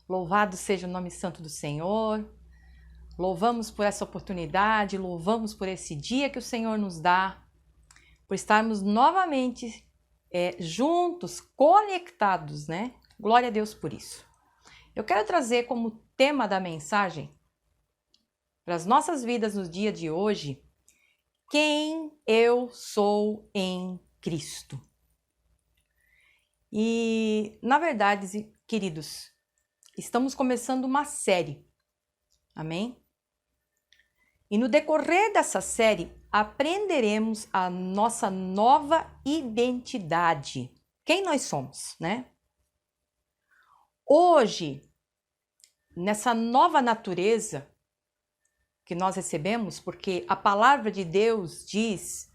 Louvado seja o nome santo do Senhor. Louvamos por essa oportunidade, louvamos por esse dia que o Senhor nos dá, por estarmos novamente juntos, conectados, né? Glória a Deus por isso. Eu quero trazer como tema da mensagem para as nossas vidas no dia de hoje, quem eu sou em Cristo. E, na verdade, queridos, estamos começando uma série, amém? E no decorrer dessa série, aprenderemos a nossa nova identidade. Quem nós somos, né? Hoje, nessa nova natureza que nós recebemos, porque a palavra de Deus diz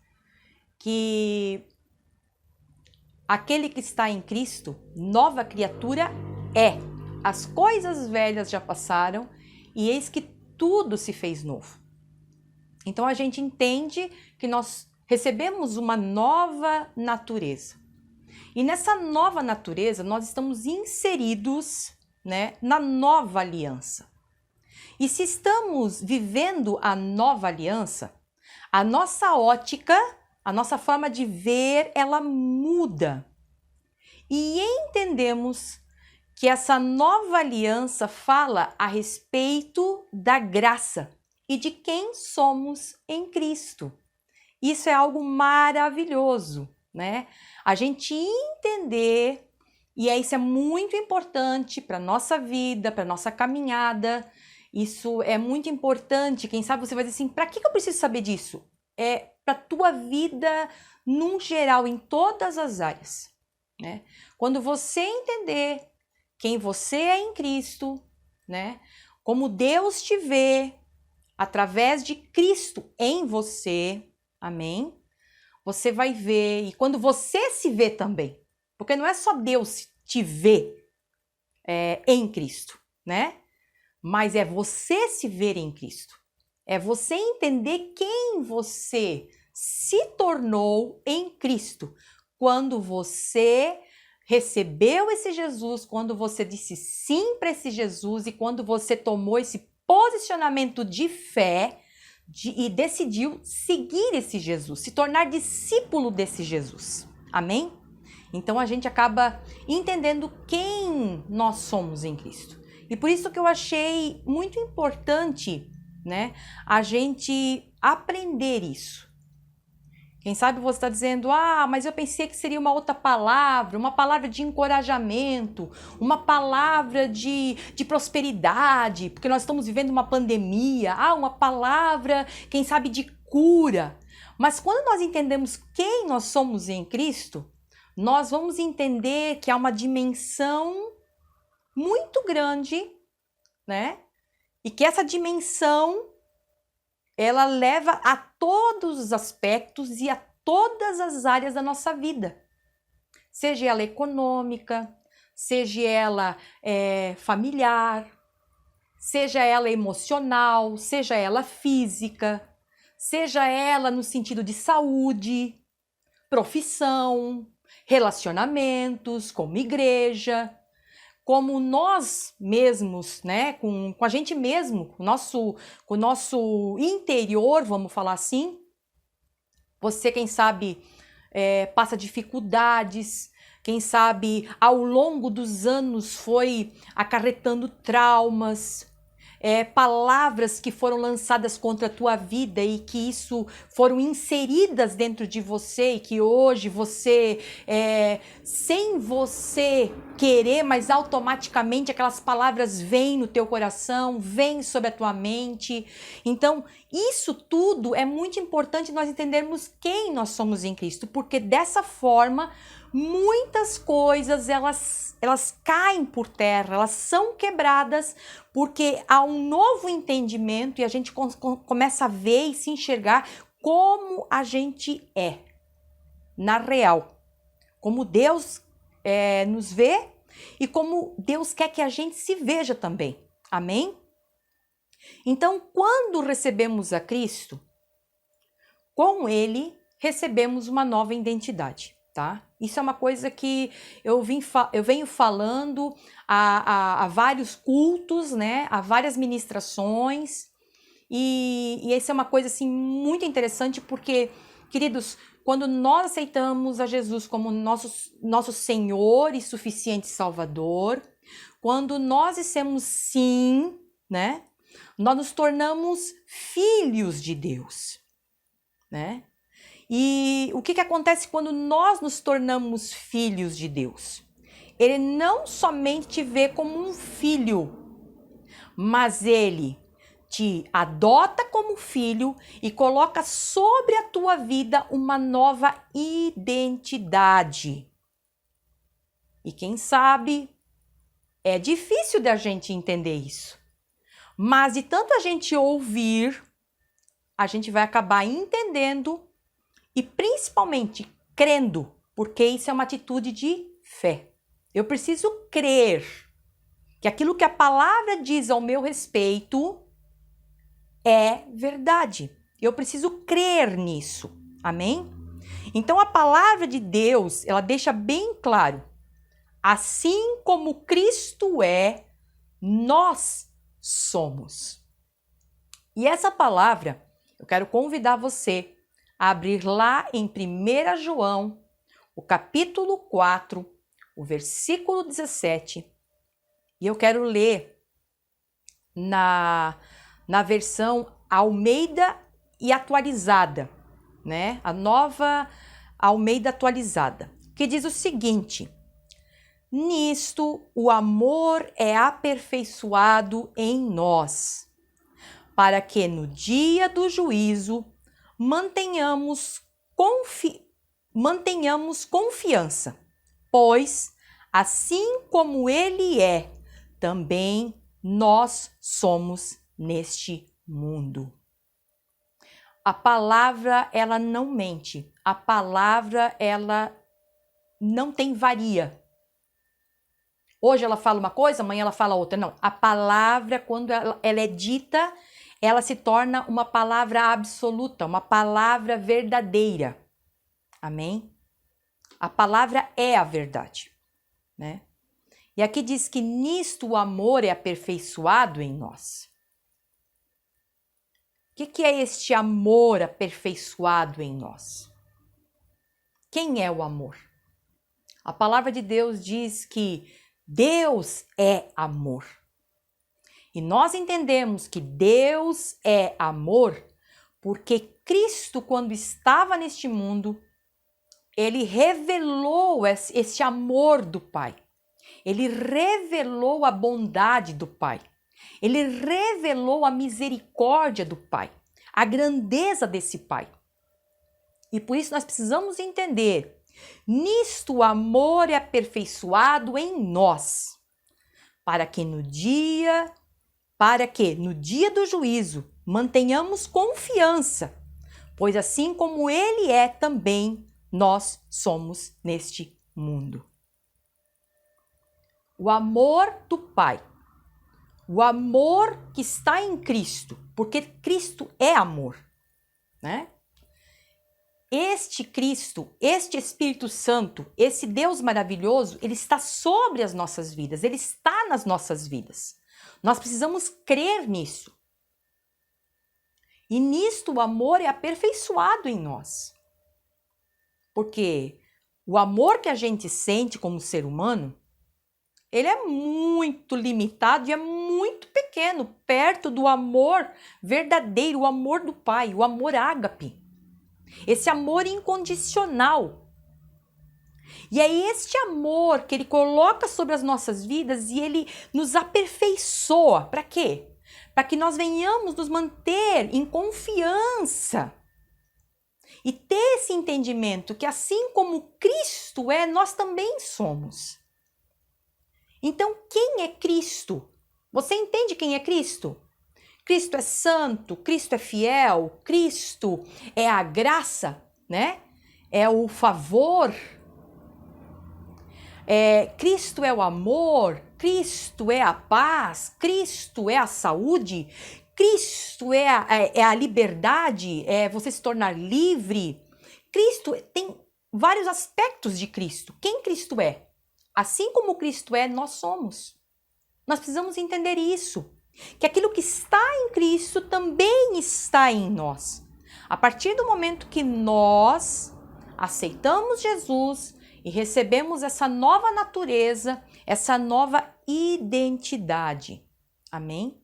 que aquele que está em Cristo, nova criatura é. As coisas velhas já passaram e eis que tudo se fez novo. Então a gente entende que nós recebemos uma nova natureza. E nessa nova natureza nós estamos inseridos, né, na nova aliança. E se estamos vivendo a nova aliança, a nossa ótica, a nossa forma de ver, ela muda. E entendemos que essa nova aliança fala a respeito da graça e de quem somos em Cristo. Isso é algo maravilhoso, né? A gente entender, e isso é muito importante para a nossa vida, para a nossa caminhada. Isso é muito importante. Quem sabe você vai dizer assim, para que eu preciso saber disso? É para a tua vida, num geral, em todas as áreas, né? Quando você entender quem você é em Cristo, né? Como Deus te vê, através de Cristo em você, amém? Você vai ver, e quando você se vê também, porque não é só Deus te ver em Cristo, né? Mas é você se ver em Cristo. É você entender quem você se tornou em Cristo. Quando você recebeu esse Jesus, quando você disse sim para esse Jesus e quando você tomou esse posicionamento de fé e decidiu seguir esse Jesus, se tornar discípulo desse Jesus. Amém? Então a gente acaba entendendo quem nós somos em Cristo. E por isso que eu achei muito importante, né, a gente aprender isso. Quem sabe você está dizendo, mas eu pensei que seria uma outra palavra, uma palavra de encorajamento, uma palavra de prosperidade, porque nós estamos vivendo uma pandemia, uma palavra, quem sabe, de cura. Mas quando nós entendemos quem nós somos em Cristo, nós vamos entender que há uma dimensão muito grande, né? E que essa dimensão ela leva a todos os aspectos e a todas as áreas da nossa vida. Seja ela econômica, seja ela familiar, seja ela emocional, seja ela física, seja ela no sentido de saúde, profissão, relacionamentos, como igreja, como nós mesmos, né, com a gente mesmo, com o nosso interior, vamos falar assim. Você, quem sabe, passa dificuldades, quem sabe, ao longo dos anos foi acarretando traumas, palavras que foram lançadas contra a tua vida e que isso foram inseridas dentro de você e que hoje você, sem você querer, mas automaticamente aquelas palavras vêm no teu coração, vêm sobre a tua mente. Então, isso tudo é muito importante nós entendermos quem nós somos em Cristo, porque dessa forma muitas coisas elas caem por terra, elas são quebradas porque há um novo entendimento e a gente começa a ver e se enxergar como a gente é, na real, como Deus nos vê e como Deus quer que a gente se veja também, amém? Então, quando recebemos a Cristo, com Ele recebemos uma nova identidade, tá? Isso é uma coisa que eu venho falando a vários cultos, né? A várias ministrações. E essa é uma coisa assim muito interessante porque, queridos, quando nós aceitamos a Jesus como nosso Senhor e suficiente Salvador, quando nós dissemos sim, né? Nós nos tornamos filhos de Deus, né? E o que acontece quando nós nos tornamos filhos de Deus? Ele não somente te vê como um filho, mas ele te adota como filho e coloca sobre a tua vida uma nova identidade. E quem sabe, é difícil da gente entender isso. Mas de tanto a gente ouvir, a gente vai acabar entendendo e principalmente crendo, porque isso é uma atitude de fé. Eu preciso crer que aquilo que a palavra diz ao meu respeito é verdade. Eu preciso crer nisso. Amém? Então a palavra de Deus, ela deixa bem claro: assim como Cristo é, nós somos. E essa palavra, eu quero convidar você a abrir lá em 1 João, o capítulo 4, o versículo 17. E eu quero ler na versão Almeida e atualizada, né? A nova Almeida atualizada, que diz o seguinte: nisto o amor é aperfeiçoado em nós, para que no dia do juízo mantenhamos confiança, pois assim como ele é, também nós somos neste mundo. A palavra, ela não mente. A palavra, ela não tem varia. Hoje ela fala uma coisa, amanhã ela fala outra. Não, a palavra, quando ela é dita, ela se torna uma palavra absoluta, uma palavra verdadeira. Amém? A palavra é a verdade, né? E aqui diz que nisto o amor é aperfeiçoado em nós. O que é este amor aperfeiçoado em nós? Quem é o amor? A palavra de Deus diz que Deus é amor. E nós entendemos que Deus é amor porque Cristo, quando estava neste mundo, ele revelou esse amor do Pai. Ele revelou a bondade do Pai. Ele revelou a misericórdia do Pai, a grandeza desse Pai. E por isso nós precisamos entender: nisto o amor é aperfeiçoado em nós, para que no dia do juízo mantenhamos confiança, pois assim como ele é, também nós somos neste mundo. O amor do Pai, o amor que está em Cristo, porque Cristo é amor, né? Este Cristo, este Espírito Santo, esse Deus maravilhoso, ele está sobre as nossas vidas, ele está nas nossas vidas. Nós precisamos crer nisso. E nisto o amor é aperfeiçoado em nós. Porque o amor que a gente sente como ser humano, ele é muito limitado e é muito pequeno, perto do amor verdadeiro, o amor do Pai, o amor ágape. Esse amor incondicional. E é este amor que ele coloca sobre as nossas vidas e ele nos aperfeiçoa. Para quê? Para que nós venhamos nos manter em confiança e ter esse entendimento que assim como Cristo é, nós também somos. Então, quem é Cristo? Você entende quem é Cristo? Cristo é santo, Cristo é fiel, Cristo é a graça, né? É o favor. Cristo é o amor, Cristo é a paz, Cristo é a saúde, Cristo é a liberdade, é você se tornar livre. Cristo tem vários aspectos de Cristo. Quem Cristo é? Assim como Cristo é, nós somos. Nós precisamos entender isso, que aquilo que está em Cristo também está em nós. A partir do momento que nós aceitamos Jesus e recebemos essa nova natureza, essa nova identidade. Amém?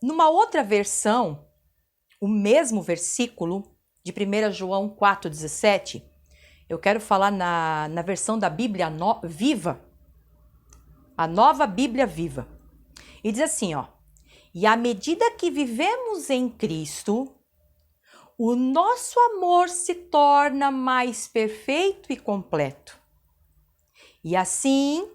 Numa outra versão, o mesmo versículo de 1 João 4,17, eu quero falar na versão da Bíblia Viva, a nova Bíblia Viva. E diz assim, ó: e à medida que vivemos em Cristo, o nosso amor se torna mais perfeito e completo. E assim,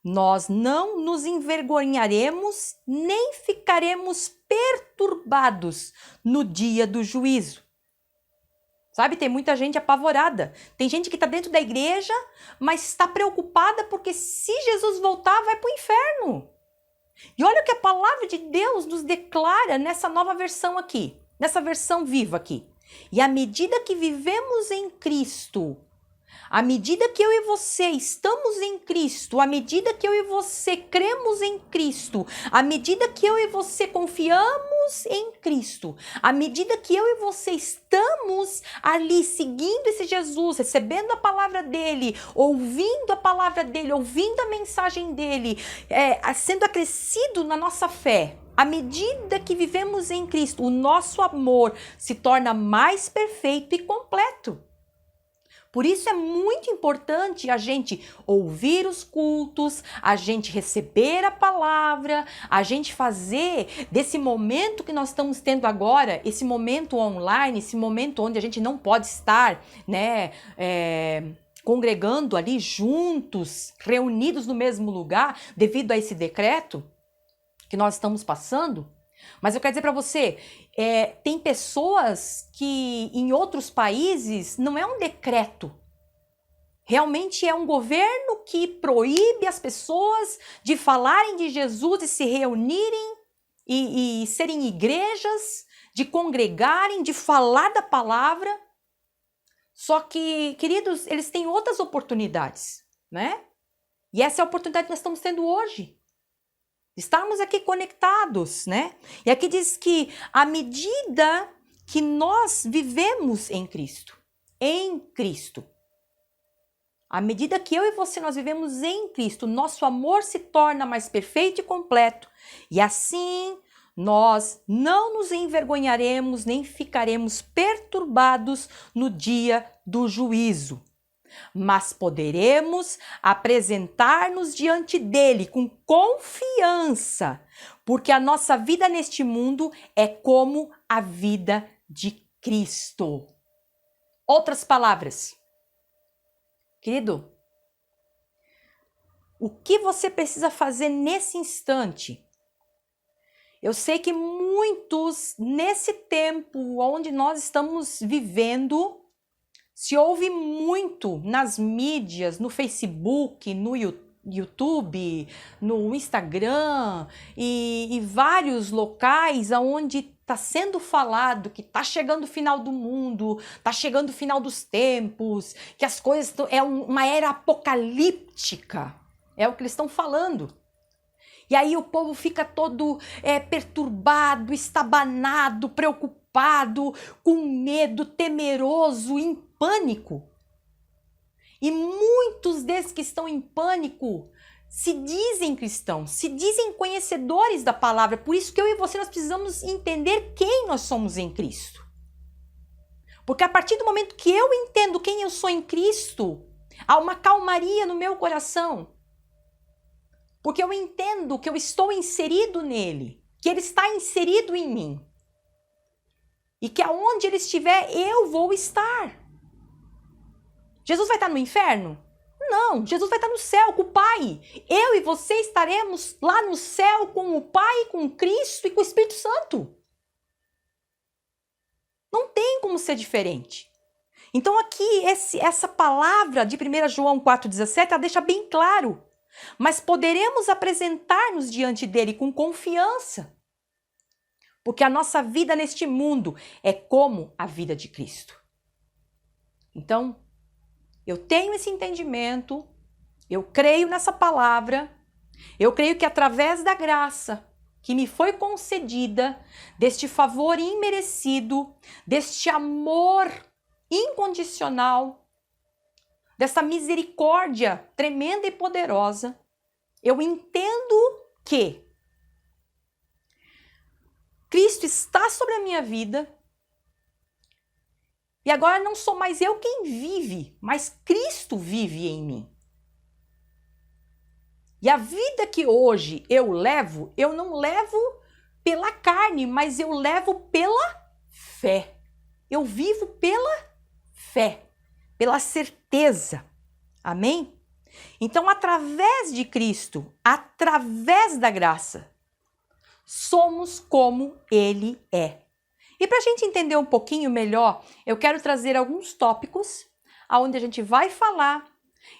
nós não nos envergonharemos nem ficaremos perturbados no dia do juízo. Sabe, tem muita gente apavorada. Tem gente que está dentro da igreja, mas está preocupada porque se Jesus voltar, vai para o inferno. E olha o que a palavra de Deus nos declara nessa nova versão aqui, nessa versão viva aqui. E à medida que vivemos em Cristo, à medida que eu e você estamos em Cristo, à medida que eu e você cremos em Cristo, à medida que eu e você confiamos em Cristo, à medida que eu e você estamos ali seguindo esse Jesus, recebendo a palavra dele, ouvindo a palavra dele, ouvindo a mensagem dele, sendo acrescido na nossa fé, à medida que vivemos em Cristo, o nosso amor se torna mais perfeito e completo. Por isso é muito importante a gente ouvir os cultos, a gente receber a palavra, a gente fazer desse momento que nós estamos tendo agora, esse momento online, esse momento onde a gente não pode estar, né, congregando ali juntos, reunidos no mesmo lugar, devido a esse decreto que nós estamos passando. Mas eu quero dizer para você, tem pessoas que em outros países não é um decreto. Realmente é um governo que proíbe as pessoas de falarem de Jesus e se reunirem e serem igrejas, de congregarem, de falar da palavra. Só que, queridos, eles têm outras oportunidades, né? E essa é a oportunidade que nós estamos tendo hoje. Estarmos aqui conectados, né? E aqui diz que à medida que nós vivemos em Cristo, à medida que eu e você nós vivemos em Cristo, nosso amor se torna mais perfeito e completo. E assim nós não nos envergonharemos nem ficaremos perturbados no dia do juízo. Mas poderemos apresentar-nos diante dele com confiança, porque a nossa vida neste mundo é como a vida de Cristo. Outras palavras, querido, o que você precisa fazer nesse instante? Eu sei que muitos, nesse tempo onde nós estamos vivendo, se ouve muito nas mídias, no Facebook, no YouTube, no Instagram e vários locais onde está sendo falado que está chegando o final do mundo, está chegando o final dos tempos, que as coisas é uma era apocalíptica, é o que eles estão falando. E aí o povo fica todo perturbado, estabanado, preocupado, com medo, temeroso, em pânico. E muitos desses que estão em pânico se dizem cristãos, se dizem conhecedores da palavra. Por isso que eu e você nós precisamos entender quem nós somos em Cristo. Porque a partir do momento que eu entendo quem eu sou em Cristo, há uma calmaria no meu coração. Porque eu entendo que eu estou inserido nele, que ele está inserido em mim. E que aonde ele estiver, eu vou estar. Jesus vai estar no inferno? Não, Jesus vai estar no céu com o Pai. Eu e você estaremos lá no céu com o Pai, com Cristo e com o Espírito Santo. Não tem como ser diferente. Então aqui, essa palavra de 1 João 4,17, ela deixa bem claro. Mas poderemos apresentar-nos diante dele com confiança. Porque a nossa vida neste mundo é como a vida de Cristo. Então, eu tenho esse entendimento, eu creio nessa palavra, eu creio que através da graça que me foi concedida, deste favor imerecido, deste amor incondicional, dessa misericórdia tremenda e poderosa, eu entendo que Cristo está sobre a minha vida e agora não sou mais eu quem vive, mas Cristo vive em mim. E a vida que hoje eu não levo pela carne, mas eu levo pela fé. Eu vivo pela fé, pela certeza. Amém? Então, através de Cristo, através da graça, somos como Ele é. E para a gente entender um pouquinho melhor, eu quero trazer alguns tópicos onde a gente vai falar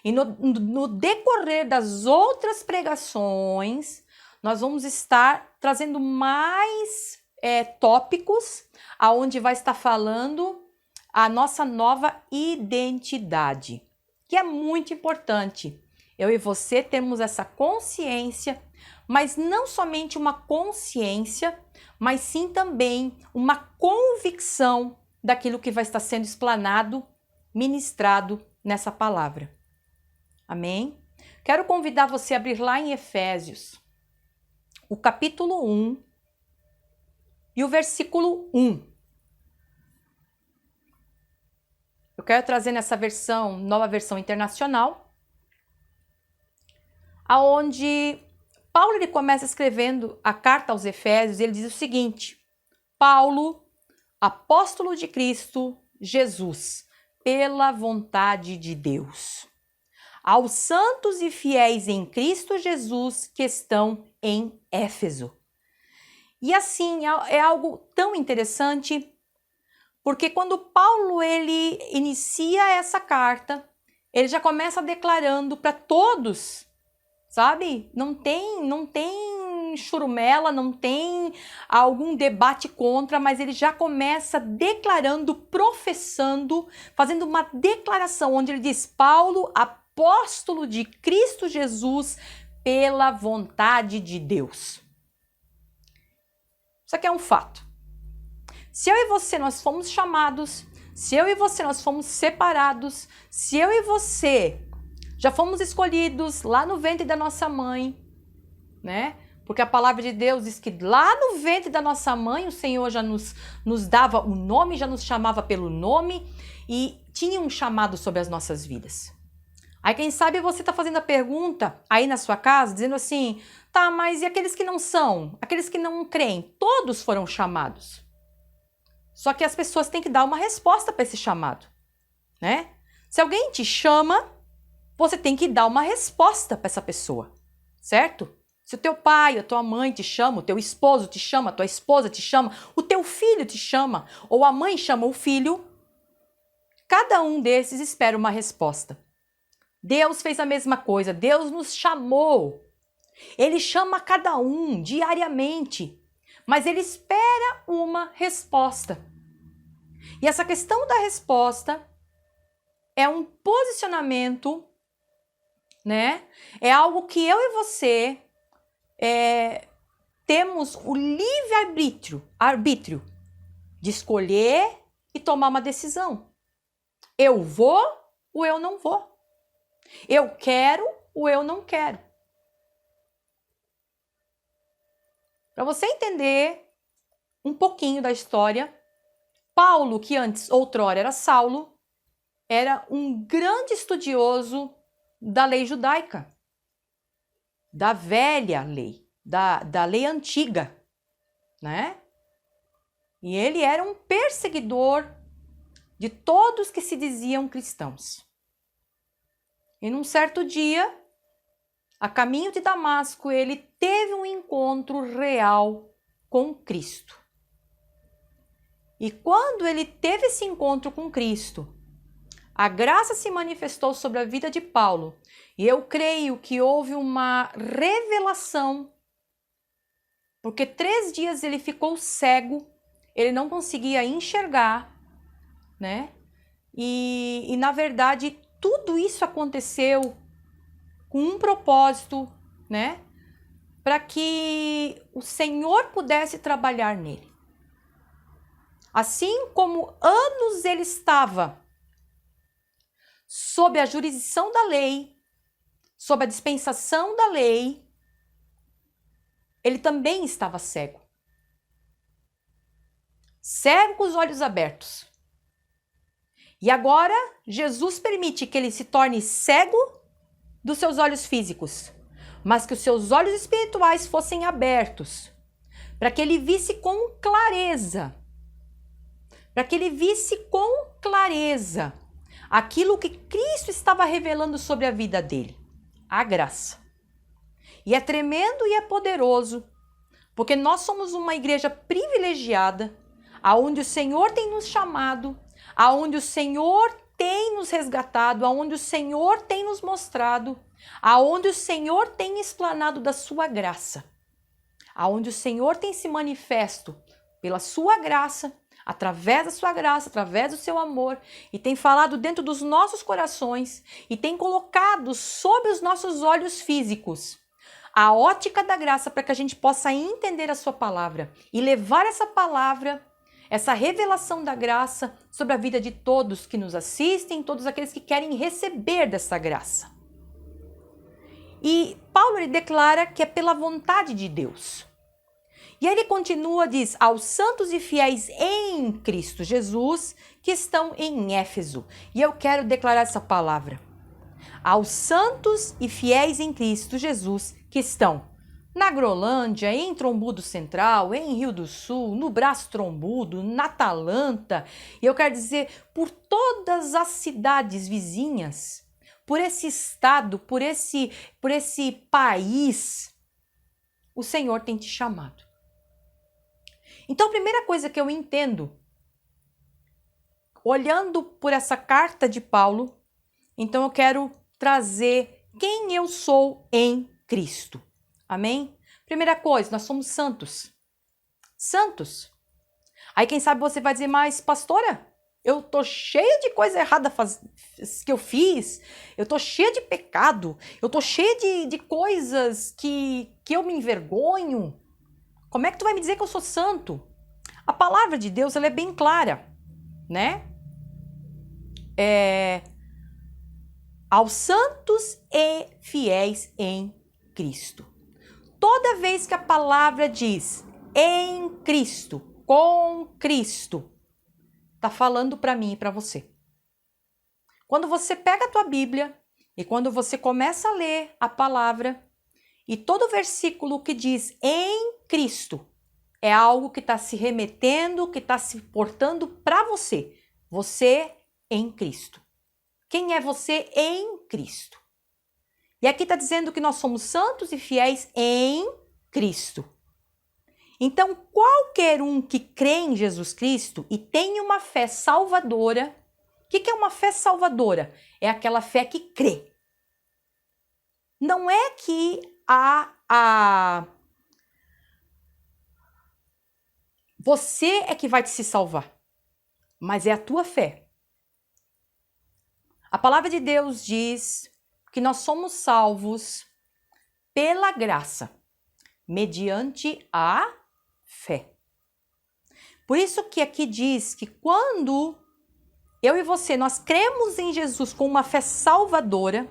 e no decorrer das outras pregações, nós vamos estar trazendo mais tópicos aonde vai estar falando a nossa nova identidade, que é muito importante. Eu e você temos essa consciência, mas não somente uma consciência, mas sim também uma convicção daquilo que vai estar sendo explanado, ministrado nessa palavra. Amém? Quero convidar você a abrir lá em Efésios, o capítulo 1 e o versículo 1. Eu quero trazer nessa versão, nova versão internacional, aonde Paulo ele começa escrevendo a carta aos Efésios e ele diz o seguinte: Paulo, apóstolo de Cristo Jesus, pela vontade de Deus, aos santos e fiéis em Cristo Jesus que estão em Éfeso. E assim, é algo tão interessante, porque quando Paulo ele inicia essa carta, ele já começa declarando para todos, sabe? Não tem churumela, não tem algum debate contra, mas ele já começa declarando, professando, fazendo uma declaração onde ele diz: Paulo, apóstolo de Cristo Jesus, pela vontade de Deus. Isso aqui é um fato. Se eu e você nós fomos chamados, se eu e você nós fomos separados, se eu e você já fomos escolhidos lá no ventre da nossa mãe, né? Porque a palavra de Deus diz que lá no ventre da nossa mãe o Senhor já nos dava o nome, já nos chamava pelo nome e tinha um chamado sobre as nossas vidas. Aí quem sabe você está fazendo a pergunta aí na sua casa, dizendo assim: tá, mas e aqueles que não são? Aqueles que não creem? Todos foram chamados. Só que as pessoas têm que dar uma resposta para esse chamado, né? Se alguém te chama, você tem que dar uma resposta para essa pessoa, certo? Se o teu pai, a tua mãe te chama, o teu esposo te chama, a tua esposa te chama, o teu filho te chama, ou a mãe chama o filho, cada um desses espera uma resposta. Deus fez a mesma coisa, Deus nos chamou. Ele chama cada um diariamente, mas ele espera uma resposta. E essa questão da resposta é um posicionamento, né? É algo que eu e você temos o livre-arbítrio de escolher e tomar uma decisão. Eu vou ou eu não vou. Eu quero ou eu não quero. Para você entender um pouquinho da história, Paulo, que antes, outrora era Saulo, era um grande estudioso da lei judaica, da velha lei, da lei antiga, né? E ele era um perseguidor de todos que se diziam cristãos. E num certo dia, a caminho de Damasco, ele teve um encontro real com Cristo. E quando ele teve esse encontro com Cristo, a graça se manifestou sobre a vida de Paulo. E eu creio que houve uma revelação, porque 3 dias ele ficou cego, ele não conseguia enxergar, né? E na verdade, tudo isso aconteceu com um propósito, né? Para que o Senhor pudesse trabalhar nele. Assim como anos ele estava sob a jurisdição da lei, sob a dispensação da lei, ele também estava cego. Cego com os olhos abertos. E agora, Jesus permite que ele se torne cego dos seus olhos físicos, mas que os seus olhos espirituais fossem abertos, para que ele visse com clareza, aquilo que Cristo estava revelando sobre a vida dele, a graça. E é tremendo e é poderoso, porque nós somos uma igreja privilegiada, aonde o Senhor tem nos chamado, aonde o Senhor tem nos resgatado, aonde o Senhor tem nos mostrado, aonde o Senhor tem explanado da sua graça, aonde o Senhor tem se manifesto pela sua graça, através da sua graça, através do seu amor, e tem falado dentro dos nossos corações e tem colocado sob os nossos olhos físicos a ótica da graça para que a gente possa entender a sua palavra e levar essa palavra, essa revelação da graça sobre a vida de todos que nos assistem, todos aqueles que querem receber dessa graça. E Paulo ele declara que é pela vontade de Deus. E aí ele continua, diz, aos santos e fiéis em Cristo Jesus que estão em Éfeso. E eu quero declarar essa palavra. Aos santos e fiéis em Cristo Jesus que estão na Grolândia, em Trombudo Central, em Rio do Sul, no Brás Trombudo, na Atalanta, e eu quero dizer por todas as cidades vizinhas, por esse estado, por esse país, o Senhor tem te chamado. Então, a primeira coisa que eu entendo, olhando por essa carta de Paulo, então eu quero trazer quem eu sou em Cristo. Amém? Primeira coisa, nós somos santos. Santos. Aí quem sabe você vai dizer, mas pastora, eu tô cheia de coisa errada que eu fiz, eu tô cheia de pecado, eu tô cheia de coisas que eu me envergonho. Como é que tu vai me dizer que eu sou santo? A palavra de Deus ela é bem clara, né? Aos santos e fiéis em Cristo. Toda vez que a palavra diz em Cristo, com Cristo, tá falando para mim e para você. Quando você pega a tua Bíblia e quando você começa a ler a palavra e todo versículo que diz em Cristo é algo que está se remetendo, que está se portando para você. Você em Cristo. Quem é você em Cristo? E aqui está dizendo que nós somos santos e fiéis em Cristo. Então, qualquer um que crê em Jesus Cristo e tem uma fé salvadora, o que é uma fé salvadora? É aquela fé que crê. Não é que você é que vai te se salvar, mas é a tua fé. A palavra de Deus diz que nós somos salvos pela graça, mediante a fé. Por isso que aqui diz que quando eu e você, nós cremos em Jesus com uma fé salvadora,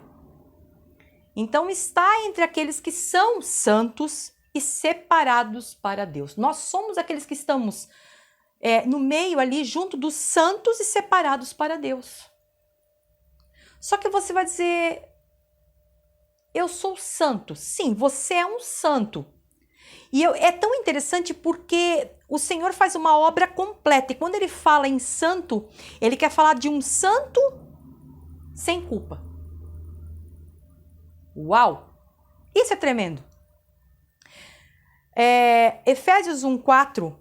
então está entre aqueles que são santos e separados para Deus. Nós somos aqueles que estamos no meio ali, junto dos santos e separados para Deus. Só que você vai dizer, eu sou santo. Sim, você é um santo. E é tão interessante porque o Senhor faz uma obra completa. E quando ele fala em santo, ele quer falar de um santo sem culpa. Uau! Isso é tremendo. Efésios 1:4,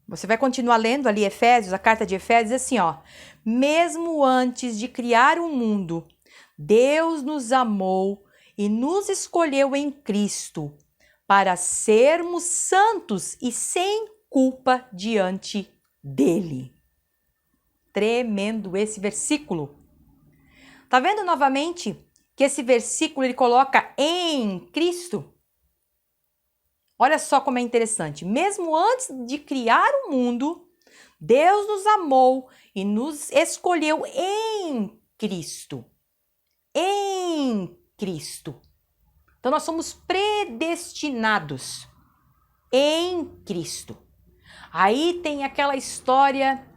você vai continuar lendo ali Efésios, a carta de Efésios, assim, ó. Mesmo antes de criar o mundo, Deus nos amou e nos escolheu em Cristo para sermos santos e sem culpa diante dele. tremendo esse versículo. Tá vendo novamente que esse versículo ele coloca em Cristo? Olha só como é interessante. Mesmo antes de criar o mundo, Deus nos amou e nos escolheu em Cristo. Em Cristo. Então nós somos predestinados em Cristo. Aí tem aquela história.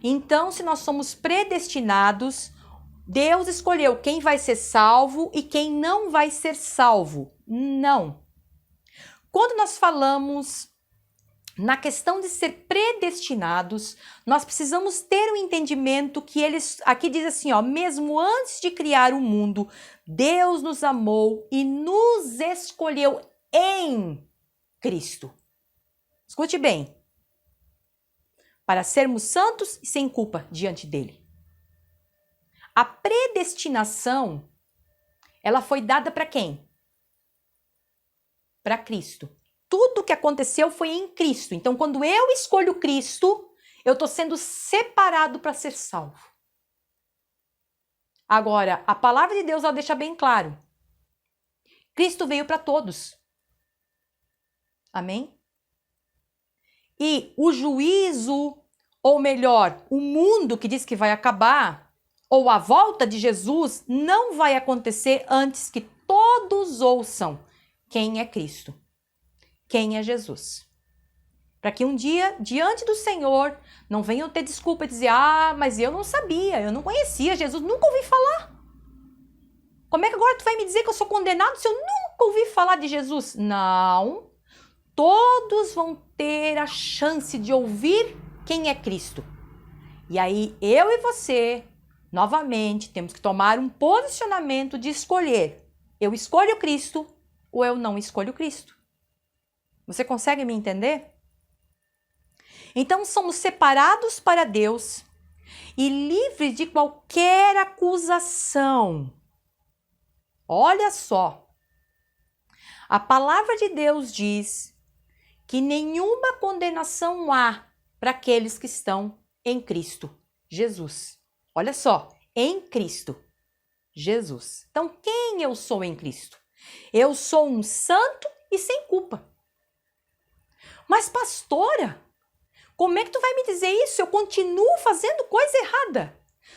Então, se nós somos predestinados, Deus escolheu quem vai ser salvo e quem não vai ser salvo. Não. Quando nós falamos na questão de ser predestinados, nós precisamos ter um entendimento que eles aqui diz assim, ó, mesmo antes de criar o mundo, Deus nos amou e nos escolheu em Cristo. Escute bem. Para sermos santos e sem culpa diante dele. A predestinação, ela foi dada para quem? Para Cristo. Tudo que aconteceu foi em Cristo. Então, quando eu escolho Cristo, eu estou sendo separado para ser salvo. Agora, a palavra de Deus ela deixa bem claro. Cristo veio para todos. Amém? E o juízo, ou melhor, o mundo que diz que vai acabar, ou a volta de Jesus, não vai acontecer antes que todos ouçam quem é Cristo, quem é Jesus. Para que um dia, diante do Senhor, não venham ter desculpa e dizer, mas eu não sabia, eu não conhecia Jesus, nunca ouvi falar. Como é que agora tu vai me dizer que eu sou condenado se eu nunca ouvi falar de Jesus? Não. Todos vão ter a chance de ouvir quem é Cristo. E aí, eu e você, novamente, temos que tomar um posicionamento de escolher. Eu escolho Cristo ou eu não escolho Cristo. Você consegue me entender? Então, somos separados para Deus e livres de qualquer acusação. Olha só. A palavra de Deus diz que nenhuma condenação há para aqueles que estão em Cristo Jesus. Olha só, em Cristo Jesus. Então, quem eu sou em Cristo? Eu sou um santo e sem culpa. Mas, pastora, como é que tu vai me dizer isso? Eu continuo fazendo coisa errada.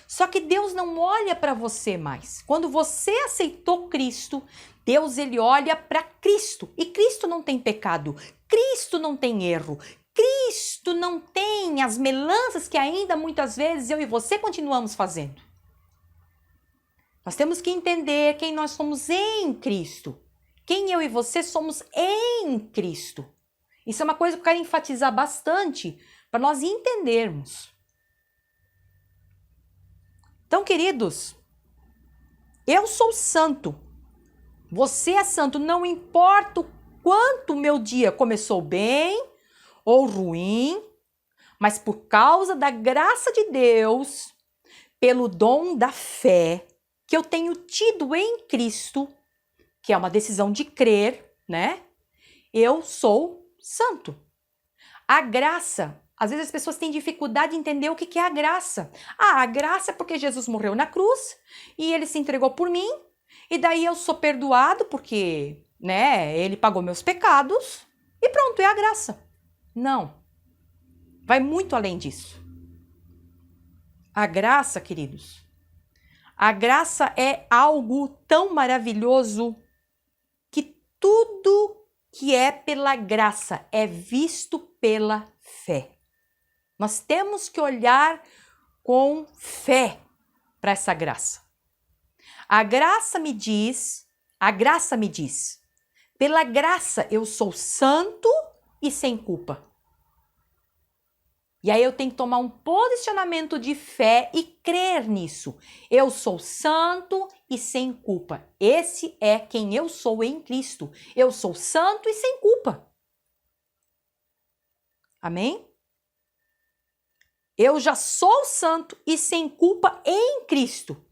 Só que Deus não olha para você mais. Quando você aceitou Cristo, Deus ele olha para Cristo. E Cristo não tem pecado. Cristo não tem erro. Cristo não tem as melanças que ainda muitas vezes eu e você continuamos fazendo. Nós temos que entender quem nós somos em Cristo. Quem eu e você somos em Cristo. Isso é uma coisa que eu quero enfatizar bastante para nós entendermos. Então, queridos, eu sou santo. Você é santo. Não importa o quanto o meu dia começou bem ou ruim, mas por causa da graça de Deus, pelo dom da fé que eu tenho tido em Cristo, que é uma decisão de crer, né? Eu sou santo. A graça, às vezes as pessoas têm dificuldade de entender o que é a graça. A graça é porque Jesus morreu na cruz e ele se entregou por mim, e daí eu sou perdoado porque, né, ele pagou meus pecados e pronto, é a graça. Não. Vai muito além disso. A graça, queridos, a graça é algo tão maravilhoso que tudo que é pela graça é visto pela fé. Nós temos que olhar com fé para essa graça. A graça me diz, pela graça eu sou santo e sem culpa. E aí eu tenho que tomar um posicionamento de fé e crer nisso. Eu sou santo e sem culpa. Esse é quem eu sou em Cristo. Eu sou santo e sem culpa. Amém? Eu já sou santo e sem culpa em Cristo.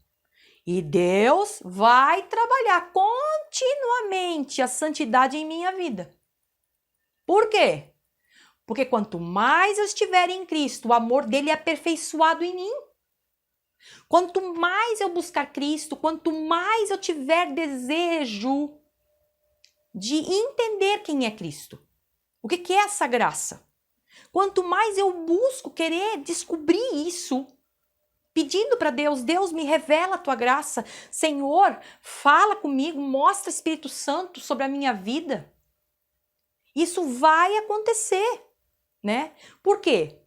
E Deus vai trabalhar continuamente a santidade em minha vida. Por quê? Porque quanto mais eu estiver em Cristo, o amor dele é aperfeiçoado em mim. Quanto mais eu buscar Cristo, quanto mais eu tiver desejo de entender quem é Cristo, o que é essa graça, quanto mais eu busco querer descobrir isso, pedindo para Deus, Deus me revela a tua graça, Senhor, fala comigo, mostra Espírito Santo sobre a minha vida. Isso vai acontecer, né? Por quê?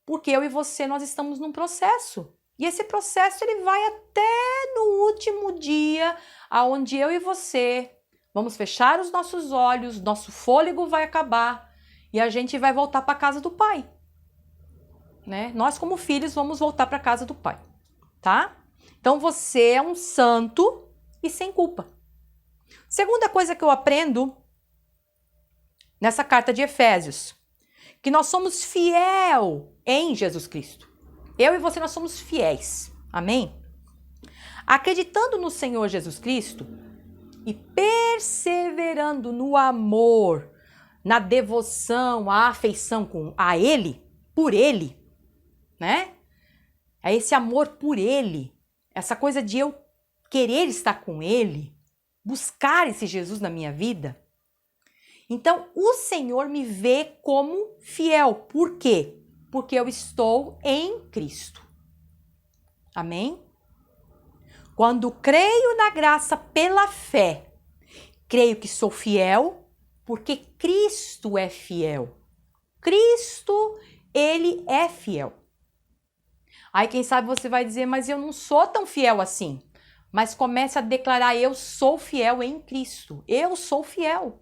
Porque eu e você, nós estamos num processo. E esse processo, ele vai até no último dia, aonde eu e você vamos fechar os nossos olhos, nosso fôlego vai acabar e a gente vai voltar para a casa do Pai. Né? Nós, como filhos, vamos voltar para a casa do Pai, tá? Então, você é um santo e sem culpa. Segunda coisa que eu aprendo nessa carta de Efésios, que nós somos fiel em Jesus Cristo. Eu e você, nós somos fiéis. Amém? Acreditando no Senhor Jesus Cristo e perseverando no amor, na devoção, a afeição a Ele, por Ele, né? É esse amor por Ele, essa coisa de eu querer estar com Ele, buscar esse Jesus na minha vida. Então, o Senhor me vê como fiel. Por quê? Porque eu estou em Cristo. Amém? Quando creio na graça pela fé, creio que sou fiel, porque Cristo é fiel. Cristo, Ele é fiel. Aí quem sabe você vai dizer, mas eu não sou tão fiel assim. Mas comece a declarar, eu sou fiel em Cristo. Eu sou fiel.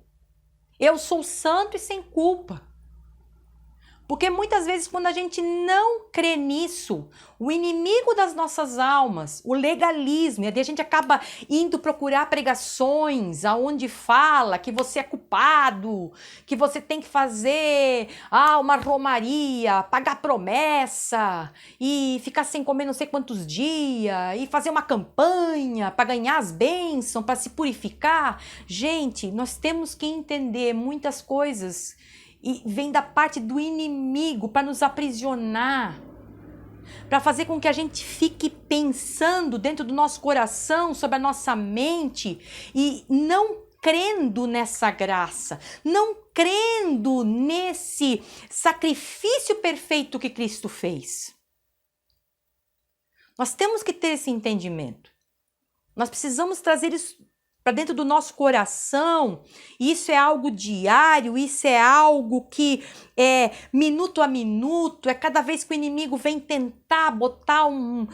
Eu sou santo e sem culpa. Porque muitas vezes quando a gente não crê nisso, o inimigo das nossas almas, o legalismo, e a gente acaba indo procurar pregações aonde fala que você é culpado, que você tem que fazer uma romaria, pagar promessa e ficar sem comer não sei quantos dias e fazer uma campanha para ganhar as bênçãos, para se purificar. Gente, nós temos que entender muitas coisas e vem da parte do inimigo para nos aprisionar, para fazer com que a gente fique pensando dentro do nosso coração, sobre a nossa mente e não crendo nessa graça, não crendo nesse sacrifício perfeito que Cristo fez. Nós temos que ter esse entendimento. Nós precisamos trazer isso para dentro do nosso coração. Isso é algo diário, isso é algo que é minuto a minuto, é cada vez que o inimigo vem tentar botar um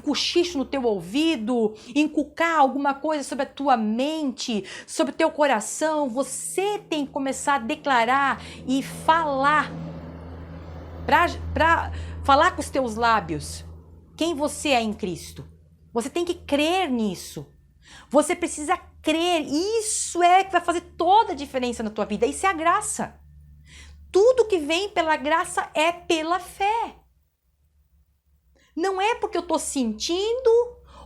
cochicho no teu ouvido, inculcar alguma coisa sobre a tua mente, sobre o teu coração, você tem que começar a declarar e falar, para falar com os teus lábios quem você é em Cristo. Você tem que crer nisso. Você precisa crer, isso é que vai fazer toda a diferença na tua vida, isso é a graça. Tudo que vem pela graça é pela fé. Não é porque eu estou sentindo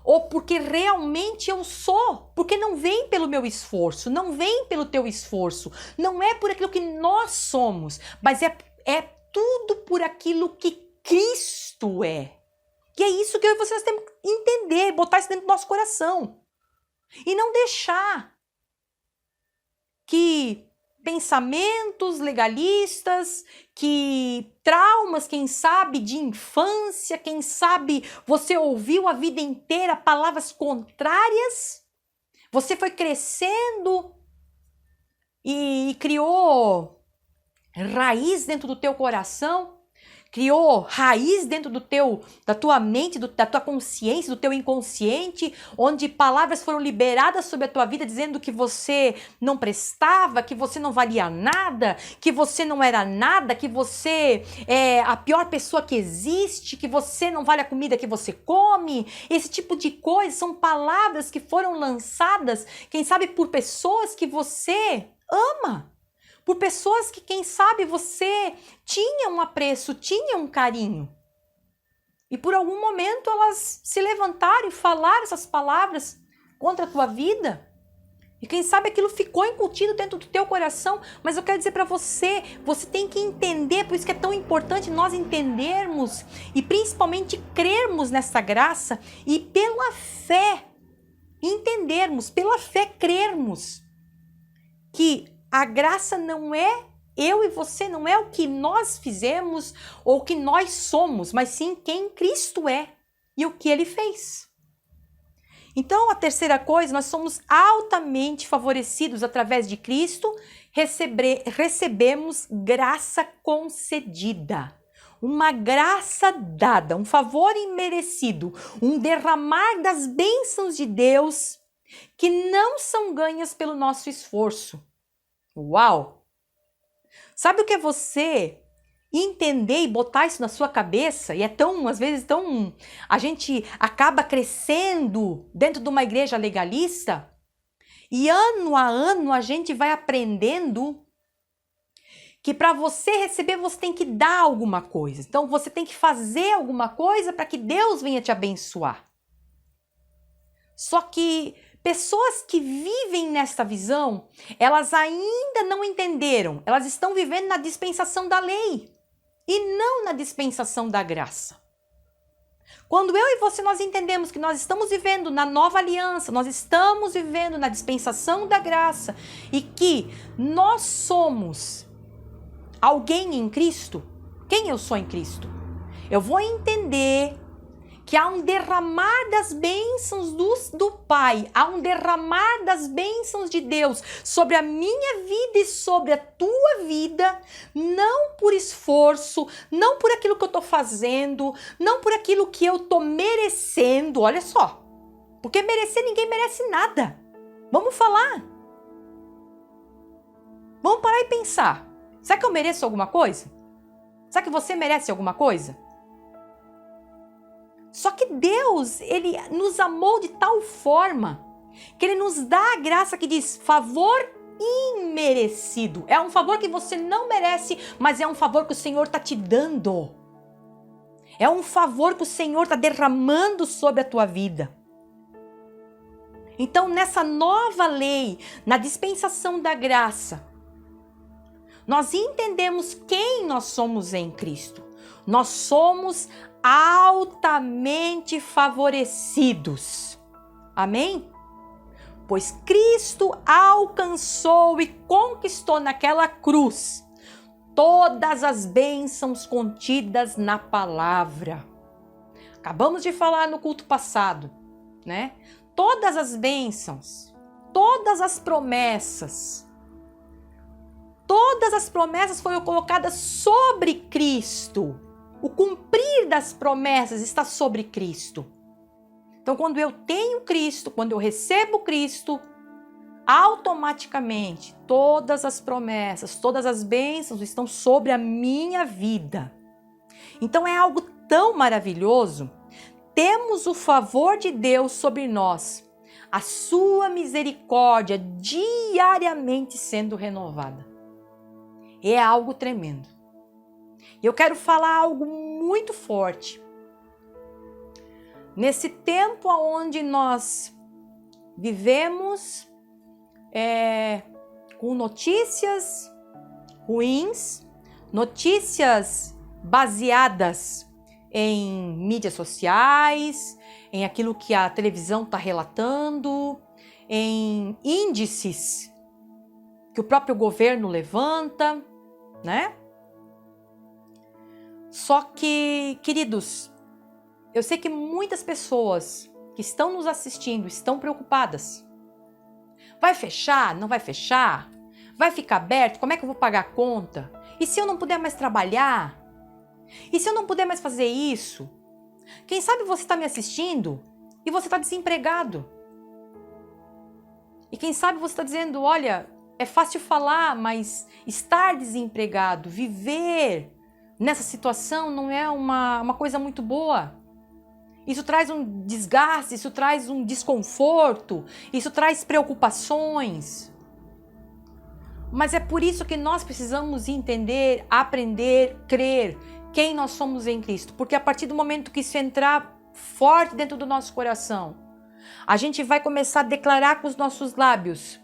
ou porque realmente eu sou, porque não vem pelo meu esforço, não vem pelo teu esforço, não é por aquilo que nós somos, mas é tudo por aquilo que Cristo é. E é isso que eu e vocês temos que entender, botar isso dentro do nosso coração. E não deixar que pensamentos legalistas, que traumas, quem sabe, de infância, quem sabe você ouviu a vida inteira palavras contrárias, você foi crescendo e criou raiz dentro do teu coração, criou raiz dentro da tua mente, da tua consciência, do teu inconsciente, onde palavras foram liberadas sobre a tua vida dizendo que você não prestava, que você não valia nada, que você não era nada, que você é a pior pessoa que existe, que você não vale a comida que você come. Esse tipo de coisa são palavras que foram lançadas, quem sabe, por pessoas que você ama. Por pessoas que, quem sabe, você tinha um apreço, tinha um carinho. E por algum momento elas se levantaram e falaram essas palavras contra a tua vida. E quem sabe aquilo ficou incutido dentro do teu coração, mas eu quero dizer para você, você tem que entender, por isso que é tão importante nós entendermos e principalmente crermos nessa graça e pela fé entendermos, pela fé crermos que a graça não é eu e você, não é o que nós fizemos ou o que nós somos, mas sim quem Cristo é e o que Ele fez. Então, a terceira coisa, nós somos altamente favorecidos através de Cristo, recebemos graça concedida, uma graça dada, um favor imerecido, um derramar das bênçãos de Deus que não são ganhas pelo nosso esforço. Uau! Sabe o que é você entender e botar isso na sua cabeça? E é tão, às vezes, tão... A gente acaba crescendo dentro de uma igreja legalista e ano a ano a gente vai aprendendo que para você receber você tem que dar alguma coisa. Então você tem que fazer alguma coisa para que Deus venha te abençoar. Só que pessoas que vivem nesta visão, elas ainda não entenderam. Elas estão vivendo na dispensação da lei e não na dispensação da graça. Quando eu e você nós entendemos que nós estamos vivendo na nova aliança, nós estamos vivendo na dispensação da graça e que nós somos alguém em Cristo, quem eu sou em Cristo? Eu vou entender que há um derramar das bênçãos do Pai, há um derramar das bênçãos de Deus sobre a minha vida e sobre a tua vida, não por esforço, não por aquilo que eu estou fazendo, não por aquilo que eu estou merecendo, olha só, porque merecer ninguém merece nada. Vamos falar. Vamos parar e pensar. Será que eu mereço alguma coisa? Será que você merece alguma coisa? Só que Deus, Ele nos amou de tal forma que Ele nos dá a graça que diz favor imerecido. É um favor que você não merece, mas é um favor que o Senhor está te dando. É um favor que o Senhor está derramando sobre a tua vida. Então, nessa nova lei, na dispensação da graça, nós entendemos quem nós somos em Cristo. Nós somos altamente favorecidos. Amém? Pois Cristo alcançou e conquistou naquela cruz todas as bênçãos contidas na palavra. Acabamos de falar no culto passado, né? Todas as bênçãos, todas as promessas foram colocadas sobre Cristo. O cumprir das promessas está sobre Cristo. Então, quando eu tenho Cristo, quando eu recebo Cristo, automaticamente todas as promessas, todas as bênçãos estão sobre a minha vida. Então, é algo tão maravilhoso. Temos o favor de Deus sobre nós, a sua misericórdia diariamente sendo renovada. É algo tremendo. E eu quero falar algo muito forte. Nesse tempo onde nós vivemos com notícias ruins, notícias baseadas em mídias sociais, em aquilo que a televisão está relatando, em índices que o próprio governo levanta, né? Só que, queridos, eu sei que muitas pessoas que estão nos assistindo estão preocupadas. Vai fechar? Não vai fechar? Vai ficar aberto? Como é que eu vou pagar a conta? E se eu não puder mais trabalhar? E se eu não puder mais fazer isso? Quem sabe você está me assistindo e você está desempregado? E quem sabe você está dizendo, olha, é fácil falar, mas estar desempregado, viver nessa situação não é uma coisa muito boa. Isso traz um desgaste, isso traz um desconforto, isso traz preocupações. Mas é por isso que nós precisamos entender, aprender, crer quem nós somos em Cristo. Porque a partir do momento que isso entrar forte dentro do nosso coração, a gente vai começar a declarar com os nossos lábios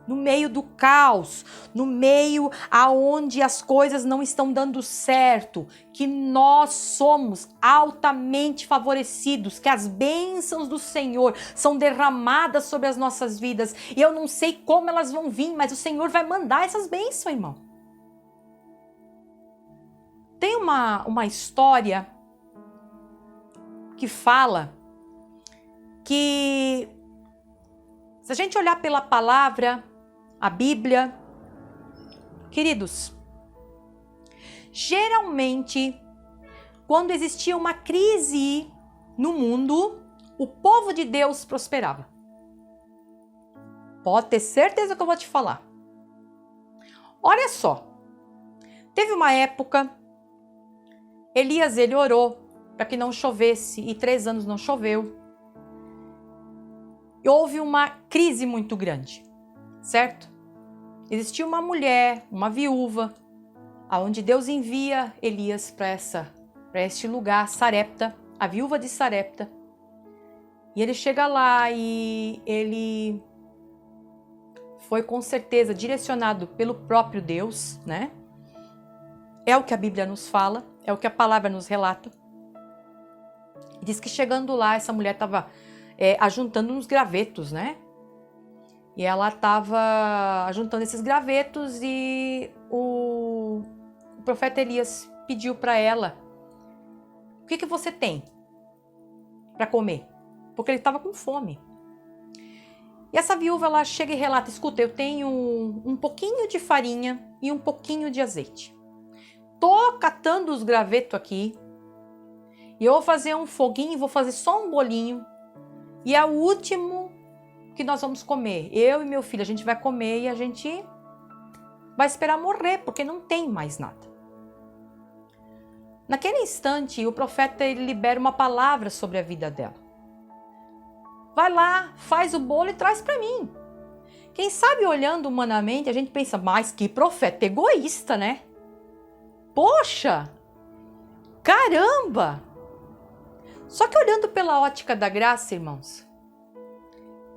no meio do caos, no meio aonde as coisas não estão dando certo, que nós somos altamente favorecidos, que as bênçãos do Senhor são derramadas sobre as nossas vidas. E eu não sei como elas vão vir, mas o Senhor vai mandar essas bênçãos, irmão. Tem uma história que fala que, se a gente olhar pela palavra, a Bíblia, queridos, geralmente, quando existia uma crise no mundo, o povo de Deus prosperava. Pode ter certeza que eu vou te falar. Olha só, teve uma época, Elias, ele orou para que não chovesse e 3 anos não choveu. E houve uma crise muito grande, certo? Existia uma mulher, uma viúva, aonde Deus envia Elias para este lugar, Sarepta, a viúva de Sarepta. E ele chega lá e ele foi com certeza direcionado pelo próprio Deus, né? É o que a Bíblia nos fala, é o que a palavra nos relata. E diz que chegando lá, essa mulher estava ajuntando uns gravetos, né? E ela estava ajuntando esses gravetos e o profeta Elias pediu para ela: o que você tem para comer? Porque ele estava com fome. E essa viúva, ela chega e relata: escuta, eu tenho um pouquinho de farinha e um pouquinho de azeite. Tô catando os gravetos aqui e eu vou fazer um foguinho, vou fazer só um bolinho e é o último que nós vamos comer. Eu e meu filho, a gente vai comer e a gente vai esperar morrer, porque não tem mais nada. Naquele instante, o profeta, ele libera uma palavra sobre a vida dela. Vai lá, faz o bolo e traz para mim. Quem sabe, olhando humanamente, a gente pensa: mas que profeta egoísta, né? Poxa, caramba! Só que olhando pela ótica da graça, irmãos,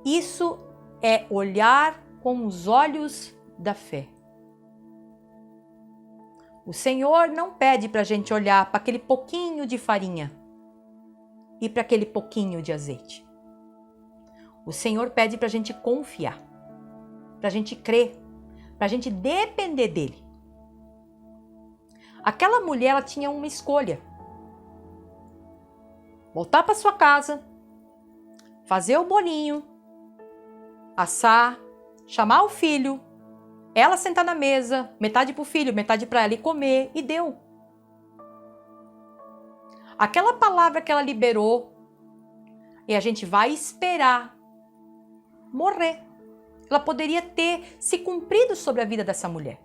isso é olhar com os olhos da fé. O Senhor não pede para a gente olhar para aquele pouquinho de farinha e para aquele pouquinho de azeite. O Senhor pede para a gente confiar, para a gente crer, para a gente depender dEle. Aquela mulher, ela tinha uma escolha: voltar para sua casa, fazer o bolinho, assar, chamar o filho, ela sentar na mesa, metade para o filho, metade para ela, e comer, e deu. Aquela palavra que ela liberou, e a gente vai esperar morrer. Ela poderia ter se cumprido sobre a vida dessa mulher.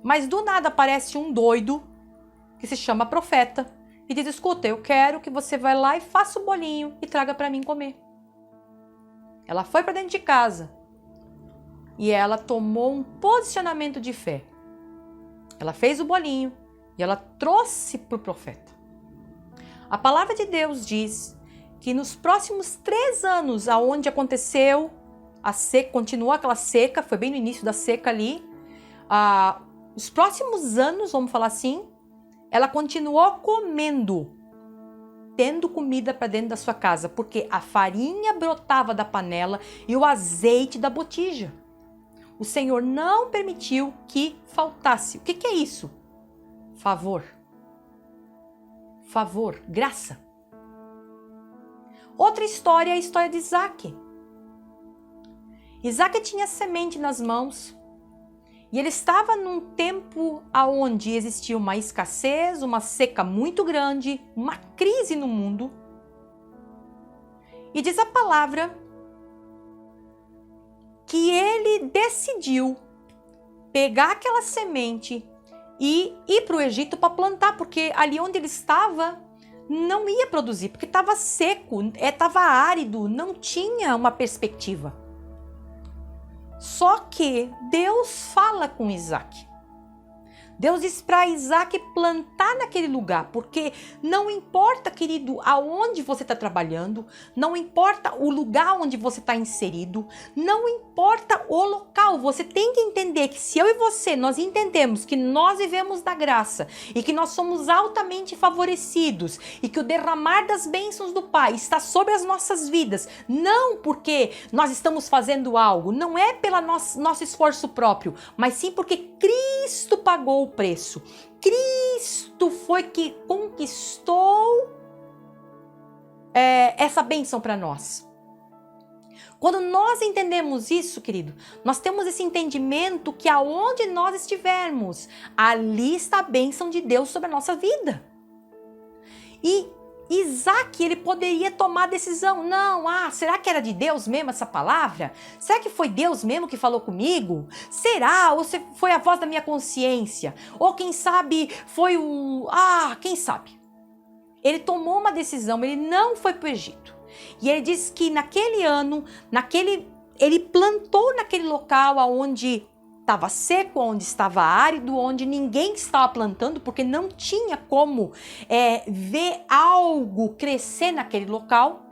Mas do nada aparece um doido, que se chama profeta, e diz: escuta, eu quero que você vá lá e faça o bolinho e traga para mim comer. Ela foi para dentro de casa e ela tomou um posicionamento de fé. Ela fez o bolinho e ela trouxe para o profeta. A palavra de Deus diz que nos próximos 3 anos, aonde aconteceu a seca, continuou aquela seca, foi bem no início da seca ali, os próximos anos, vamos falar assim, ela continuou comendo, tendo comida para dentro da sua casa, porque a farinha brotava da panela e o azeite da botija. O Senhor não permitiu que faltasse. O que é isso? Favor. Favor, graça. Outra história é a história de Isaac. Isaac tinha semente nas mãos e ele estava num tempo onde existia uma escassez, uma seca muito grande, uma crise no mundo. E diz a palavra que ele decidiu pegar aquela semente e ir para o Egito para plantar, porque ali onde ele estava não ia produzir, porque estava seco, estava árido, não tinha uma perspectiva. Só que Deus fala com Isaac. Deus diz para Isaac plantar naquele lugar, porque não importa, querido, aonde você está trabalhando, não importa o lugar onde você está inserido, não importa o local, você tem que entender que se eu e você, nós entendemos que nós vivemos da graça e que nós somos altamente favorecidos e que o derramar das bênçãos do Pai está sobre as nossas vidas, não porque nós estamos fazendo algo, não é pelo nosso esforço próprio, mas sim porque Cristo pagou o preço. Cristo foi que conquistou essa bênção para nós. Quando nós entendemos isso, querido, nós temos esse entendimento que aonde nós estivermos, ali está a bênção de Deus sobre a nossa vida. E Isaac, ele poderia tomar a decisão. Não, será que era de Deus mesmo essa palavra? Será que foi Deus mesmo que falou comigo? Será? Ou foi a voz da minha consciência? Ou quem sabe foi quem sabe? Ele tomou uma decisão, ele não foi para o Egito. E ele diz que naquele ano, ele plantou naquele local onde estava seco, onde estava árido, onde ninguém estava plantando, porque não tinha como ver algo crescer naquele local.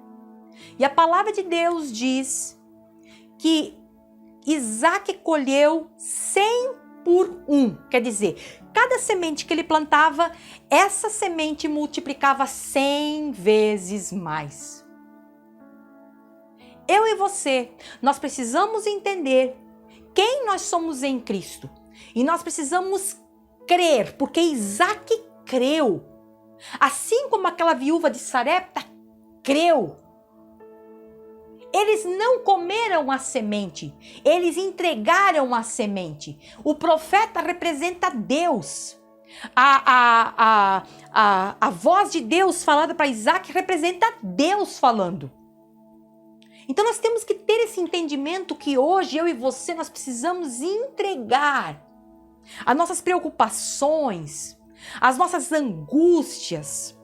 E a palavra de Deus diz que Isaac colheu 100 por 1. Quer dizer, cada semente que ele plantava, essa semente multiplicava 100 vezes mais. Eu e você, nós precisamos entender quem nós somos em Cristo. E nós precisamos crer, porque Isaac creu. Assim como aquela viúva de Sarepta creu. Eles não comeram a semente, eles entregaram a semente. O profeta representa Deus. A voz de Deus falada para Isaac representa Deus falando. Então nós temos que ter esse entendimento que hoje eu e você nós precisamos entregar as nossas preocupações, as nossas angústias,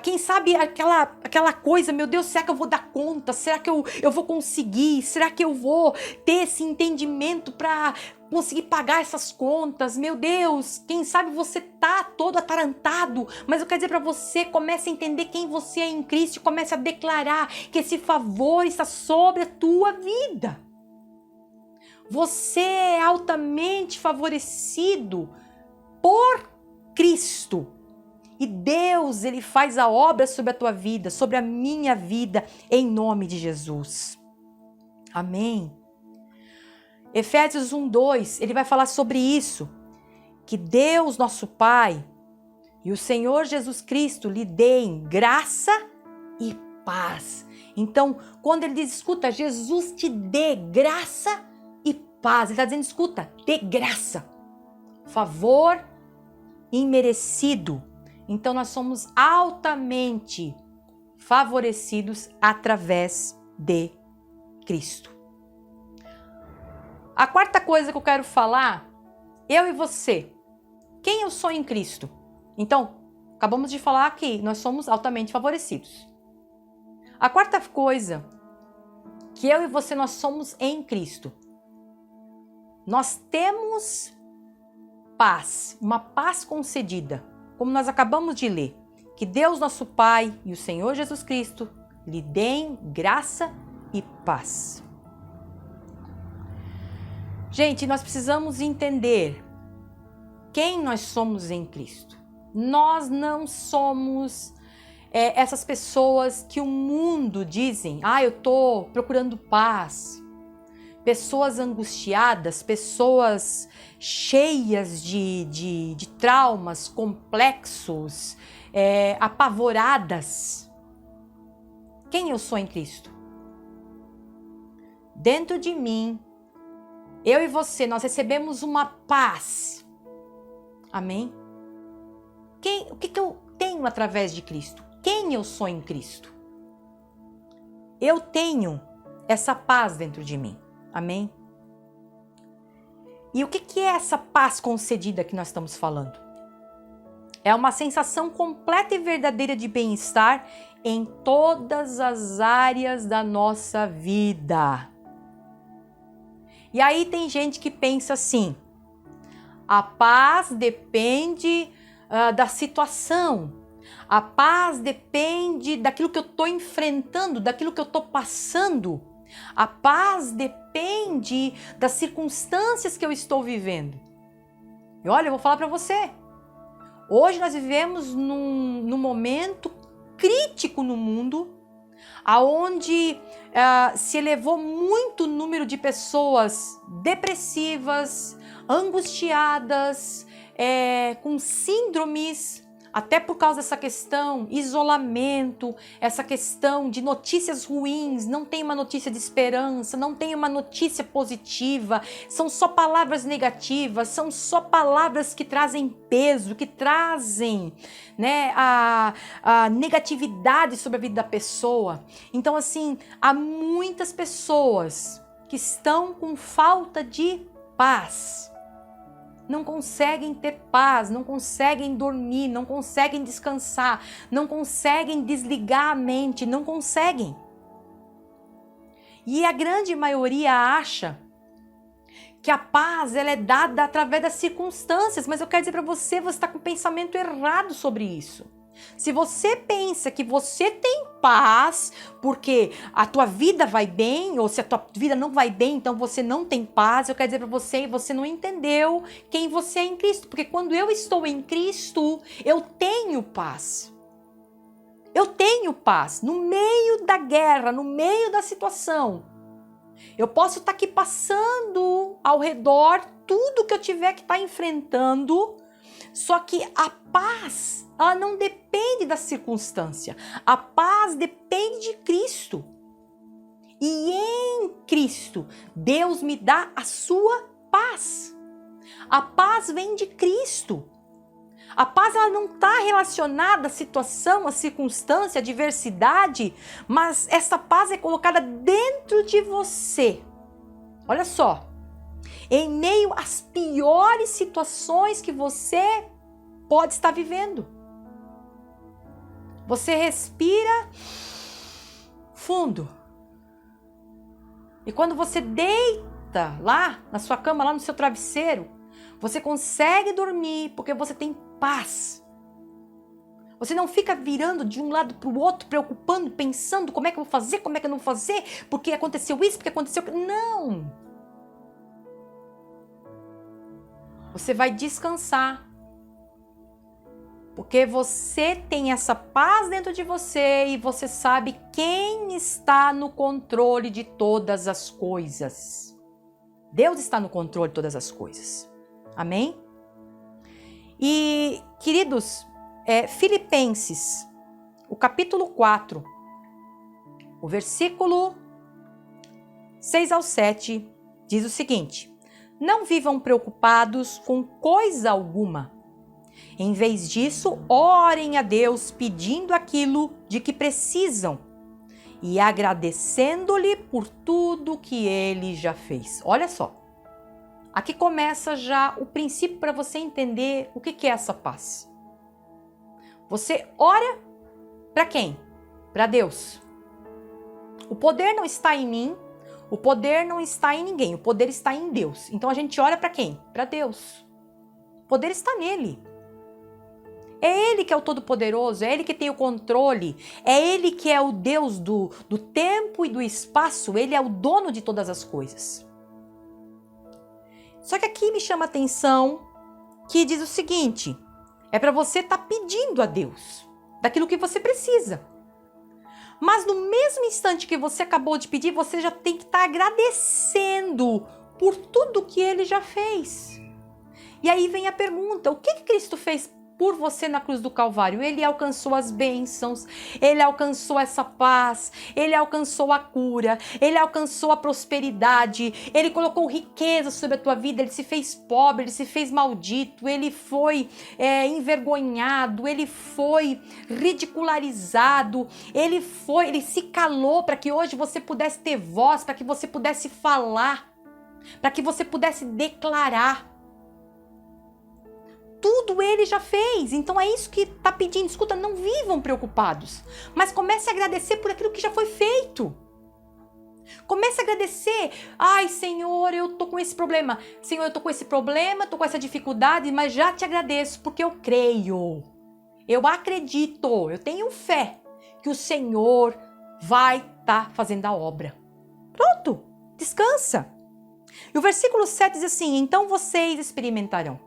quem sabe aquela coisa, meu Deus, será que eu vou dar conta? Será que eu vou conseguir? Será que eu vou ter esse entendimento para conseguir pagar essas contas? Meu Deus, quem sabe você tá todo atarantado, mas eu quero dizer para você, comece a entender quem você é em Cristo, comece a declarar que esse favor está sobre a tua vida. Você é altamente favorecido por Cristo. E Deus, Ele faz a obra sobre a tua vida, sobre a minha vida, em nome de Jesus. Amém. Efésios 1:2, ele vai falar sobre isso. Que Deus, nosso Pai, e o Senhor Jesus Cristo lhe deem graça e paz. Então, quando ele diz, escuta, Jesus te dê graça e paz. Ele está dizendo, escuta, dê graça. Favor imerecido. Então, nós somos altamente favorecidos através de Cristo. A quarta coisa que eu quero falar, eu e você, quem eu sou em Cristo? Então, acabamos de falar que nós somos altamente favorecidos. A quarta coisa, que eu e você nós somos em Cristo. Nós temos paz, uma paz concedida. Como nós acabamos de ler, que Deus nosso Pai e o Senhor Jesus Cristo lhe deem graça e paz. Gente, nós precisamos entender quem nós somos em Cristo. Nós não somos essas pessoas que o mundo dizem, eu estou procurando paz. Pessoas angustiadas, pessoas cheias de traumas, complexos, apavoradas. Quem eu sou em Cristo? Dentro de mim, eu e você, nós recebemos uma paz. Amém? O que eu tenho através de Cristo? Quem eu sou em Cristo? Eu tenho essa paz dentro de mim. Amém? E o que é essa paz concedida que nós estamos falando? É uma sensação completa e verdadeira de bem-estar em todas as áreas da nossa vida. E aí tem gente que pensa assim, A paz depende da situação. A paz depende daquilo que eu estou enfrentando, daquilo que eu estou passando. A paz depende das circunstâncias que eu estou vivendo. E olha, eu vou falar para você. Hoje nós vivemos num momento crítico no mundo, aonde se elevou muito o número de pessoas depressivas, angustiadas, com síndromes, até por causa dessa questão, isolamento, essa questão de notícias ruins, não tem uma notícia de esperança, não tem uma notícia positiva, são só palavras negativas, são só palavras que trazem peso, que trazem, né, a negatividade sobre a vida da pessoa. Então, assim, há muitas pessoas que estão com falta de paz. Não conseguem ter paz, não conseguem dormir, não conseguem descansar, não conseguem desligar a mente, não conseguem. E a grande maioria acha que a paz ela é dada através das circunstâncias, mas eu quero dizer para você, você está com o pensamento errado sobre isso. Se você pensa que você tem paz porque a tua vida vai bem, ou se a tua vida não vai bem, então você não tem paz, eu quero dizer para você, você não entendeu quem você é em Cristo. Porque quando eu estou em Cristo, eu tenho paz. Eu tenho paz no meio da guerra, no meio da situação. Eu posso estar aqui passando ao redor tudo que eu tiver que estar enfrentando, só que a paz, ela não depende da circunstância. A paz depende de Cristo. E em Cristo, Deus me dá a sua paz. A paz vem de Cristo. A paz ela não está relacionada à situação, à circunstância, à adversidade, mas essa paz é colocada dentro de você. Olha só. Em meio às piores situações que você pode estar vivendo. Você respira fundo. E quando você deita lá na sua cama, lá no seu travesseiro, você consegue dormir porque você tem paz. Você não fica virando de um lado para o outro, preocupando, pensando como é que eu vou fazer, como é que eu não vou fazer, porque aconteceu isso, porque aconteceu aquilo. Não! Você vai descansar. Porque você tem essa paz dentro de você e você sabe quem está no controle de todas as coisas. Deus está no controle de todas as coisas. Amém? E, queridos, Filipenses, o capítulo 4, o versículo 6 ao 7, diz o seguinte: não vivam preocupados com coisa alguma. Em vez disso, orem a Deus pedindo aquilo de que precisam e agradecendo-lhe por tudo que Ele já fez. Olha só, aqui começa já o princípio para você entender o que é essa paz. Você ora para quem? Para Deus. O poder não está em mim, o poder não está em ninguém, o poder está em Deus. Então a gente ora para quem? Para Deus. O poder está nele. É Ele que é o Todo-Poderoso, é Ele que tem o controle, é Ele que é o Deus do tempo e do espaço, Ele é o dono de todas as coisas. Só que aqui me chama a atenção que diz o seguinte, é para você estar pedindo a Deus daquilo que você precisa. Mas no mesmo instante que você acabou de pedir, você já tem que estar agradecendo por tudo que Ele já fez. E aí vem a pergunta, o que Cristo fez por você na cruz do Calvário? Ele alcançou as bênçãos, Ele alcançou essa paz, Ele alcançou a cura, Ele alcançou a prosperidade, Ele colocou riqueza sobre a tua vida, Ele se fez pobre, Ele se fez maldito, Ele foi envergonhado, Ele foi ridicularizado, Ele se calou para que hoje você pudesse ter voz, para que você pudesse falar, para que você pudesse declarar. Tudo Ele já fez, então é isso que está pedindo. Escuta, não vivam preocupados, mas comece a agradecer por aquilo que já foi feito. Comece a agradecer. Ai, Senhor, eu tô com esse problema. Senhor, eu tô com esse problema, tô com essa dificuldade, mas já te agradeço porque eu creio. Eu acredito, eu tenho fé que o Senhor vai estar fazendo a obra. Pronto, descansa. E o versículo 7 diz assim: então vocês experimentarão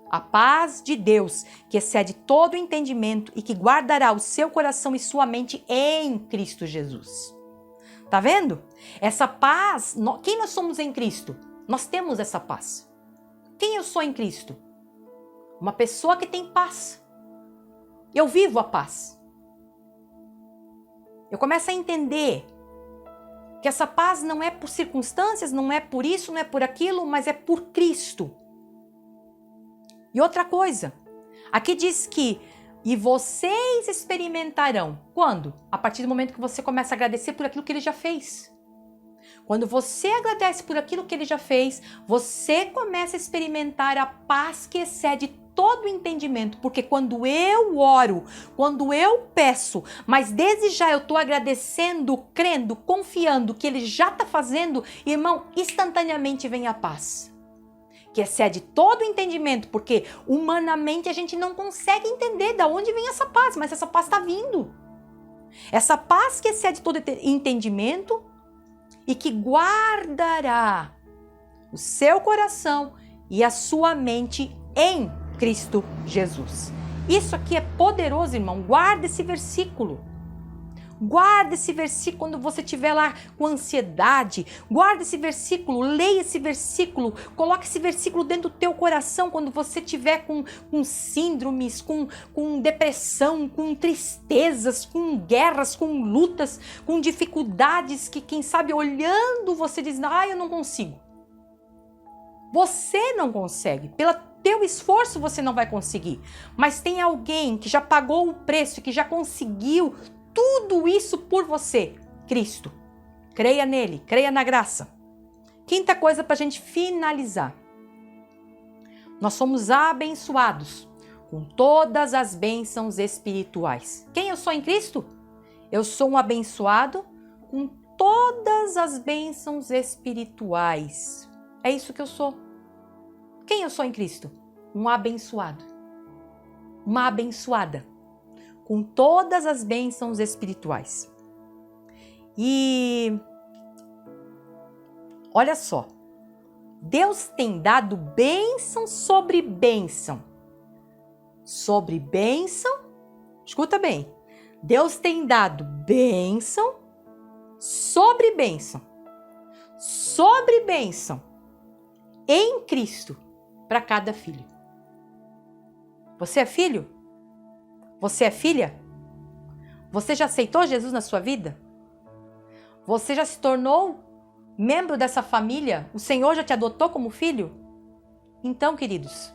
a paz de Deus, que excede todo o entendimento e que guardará o seu coração e sua mente em Cristo Jesus. Tá vendo? Essa paz, quem nós somos em Cristo? Nós temos essa paz. Quem eu sou em Cristo? Uma pessoa que tem paz. Eu vivo a paz. Eu começo a entender que essa paz não é por circunstâncias, não é por isso, não é por aquilo, mas é por Cristo. E outra coisa, aqui diz que e vocês experimentarão. Quando? A partir do momento que você começa a agradecer por aquilo que ele já fez. Quando você agradece por aquilo que ele já fez, você começa a experimentar a paz que excede todo o entendimento. Porque quando eu oro, quando eu peço, mas desde já eu estou agradecendo, crendo, confiando que ele já está fazendo, irmão, instantaneamente vem a paz. Que excede todo o entendimento, porque humanamente a gente não consegue entender de onde vem essa paz, mas essa paz está vindo. Essa paz que excede todo entendimento e que guardará o seu coração e a sua mente em Cristo Jesus. Isso aqui é poderoso, irmão. Guarda esse versículo. Guarda esse versículo quando você estiver lá com ansiedade. Guarda esse versículo, leia esse versículo, coloque esse versículo dentro do teu coração quando você estiver com síndromes, com depressão, com tristezas, com guerras, com lutas, com dificuldades que, quem sabe, olhando você diz, eu não consigo. Você não consegue. Pelo teu esforço você não vai conseguir. Mas tem alguém que já pagou o preço, que já conseguiu tudo isso por você, Cristo. Creia nele, creia na graça. Quinta coisa para a gente finalizar. Nós somos abençoados com todas as bênçãos espirituais. Quem eu sou em Cristo? Eu sou um abençoado com todas as bênçãos espirituais. É isso que eu sou. Quem eu sou em Cristo? Um abençoado. Uma abençoada. Com todas as bênçãos espirituais. E olha só, Deus tem dado bênção sobre bênção. Sobre bênção, escuta bem, Deus tem dado bênção sobre bênção. Sobre bênção em Cristo para cada filho. Você é filho? Você é filha? Você já aceitou Jesus na sua vida? Você já se tornou membro dessa família? O Senhor já te adotou como filho? Então, queridos,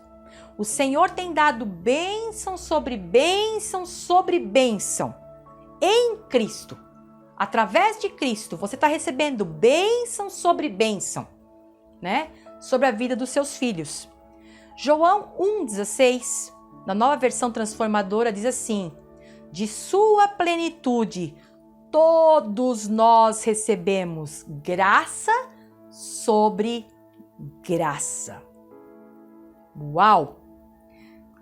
o Senhor tem dado bênção sobre bênção sobre bênção em Cristo. Através de Cristo, você está recebendo bênção sobre bênção, né? Sobre a vida dos seus filhos. João 1,16, na Nova Versão Transformadora, diz assim: de sua plenitude, todos nós recebemos graça sobre graça. Uau!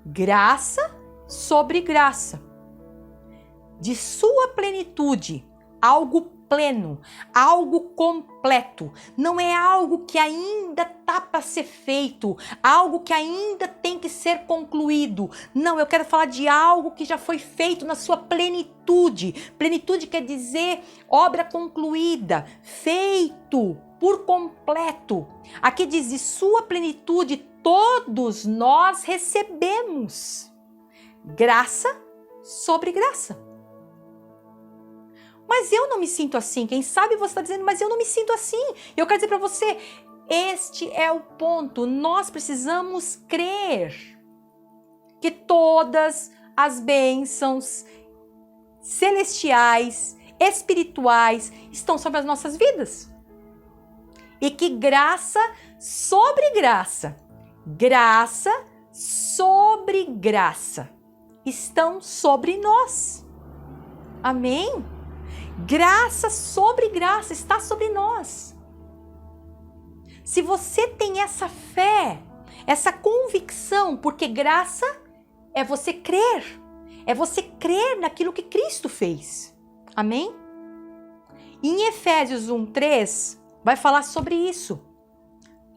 Graça sobre graça. De sua plenitude, algo pleno, algo completo. Não é algo que ainda está para ser feito, algo que ainda tem que ser concluído. Não, eu quero falar de algo que já foi feito na sua plenitude. Plenitude quer dizer obra concluída, feito por completo. Aqui diz, de sua plenitude, todos nós recebemos graça sobre graça. Mas eu não me sinto assim. Quem sabe você está dizendo, mas eu não me sinto assim. Eu quero dizer para você, este é o ponto. Nós precisamos crer que todas as bênçãos celestiais, espirituais, estão sobre as nossas vidas. E que graça sobre graça, graça sobre graça, estão sobre nós. Amém? Graça sobre graça está sobre nós. Se você tem essa fé, essa convicção, porque graça é você crer naquilo que Cristo fez. Amém? Em Efésios 1:3 vai falar sobre isso.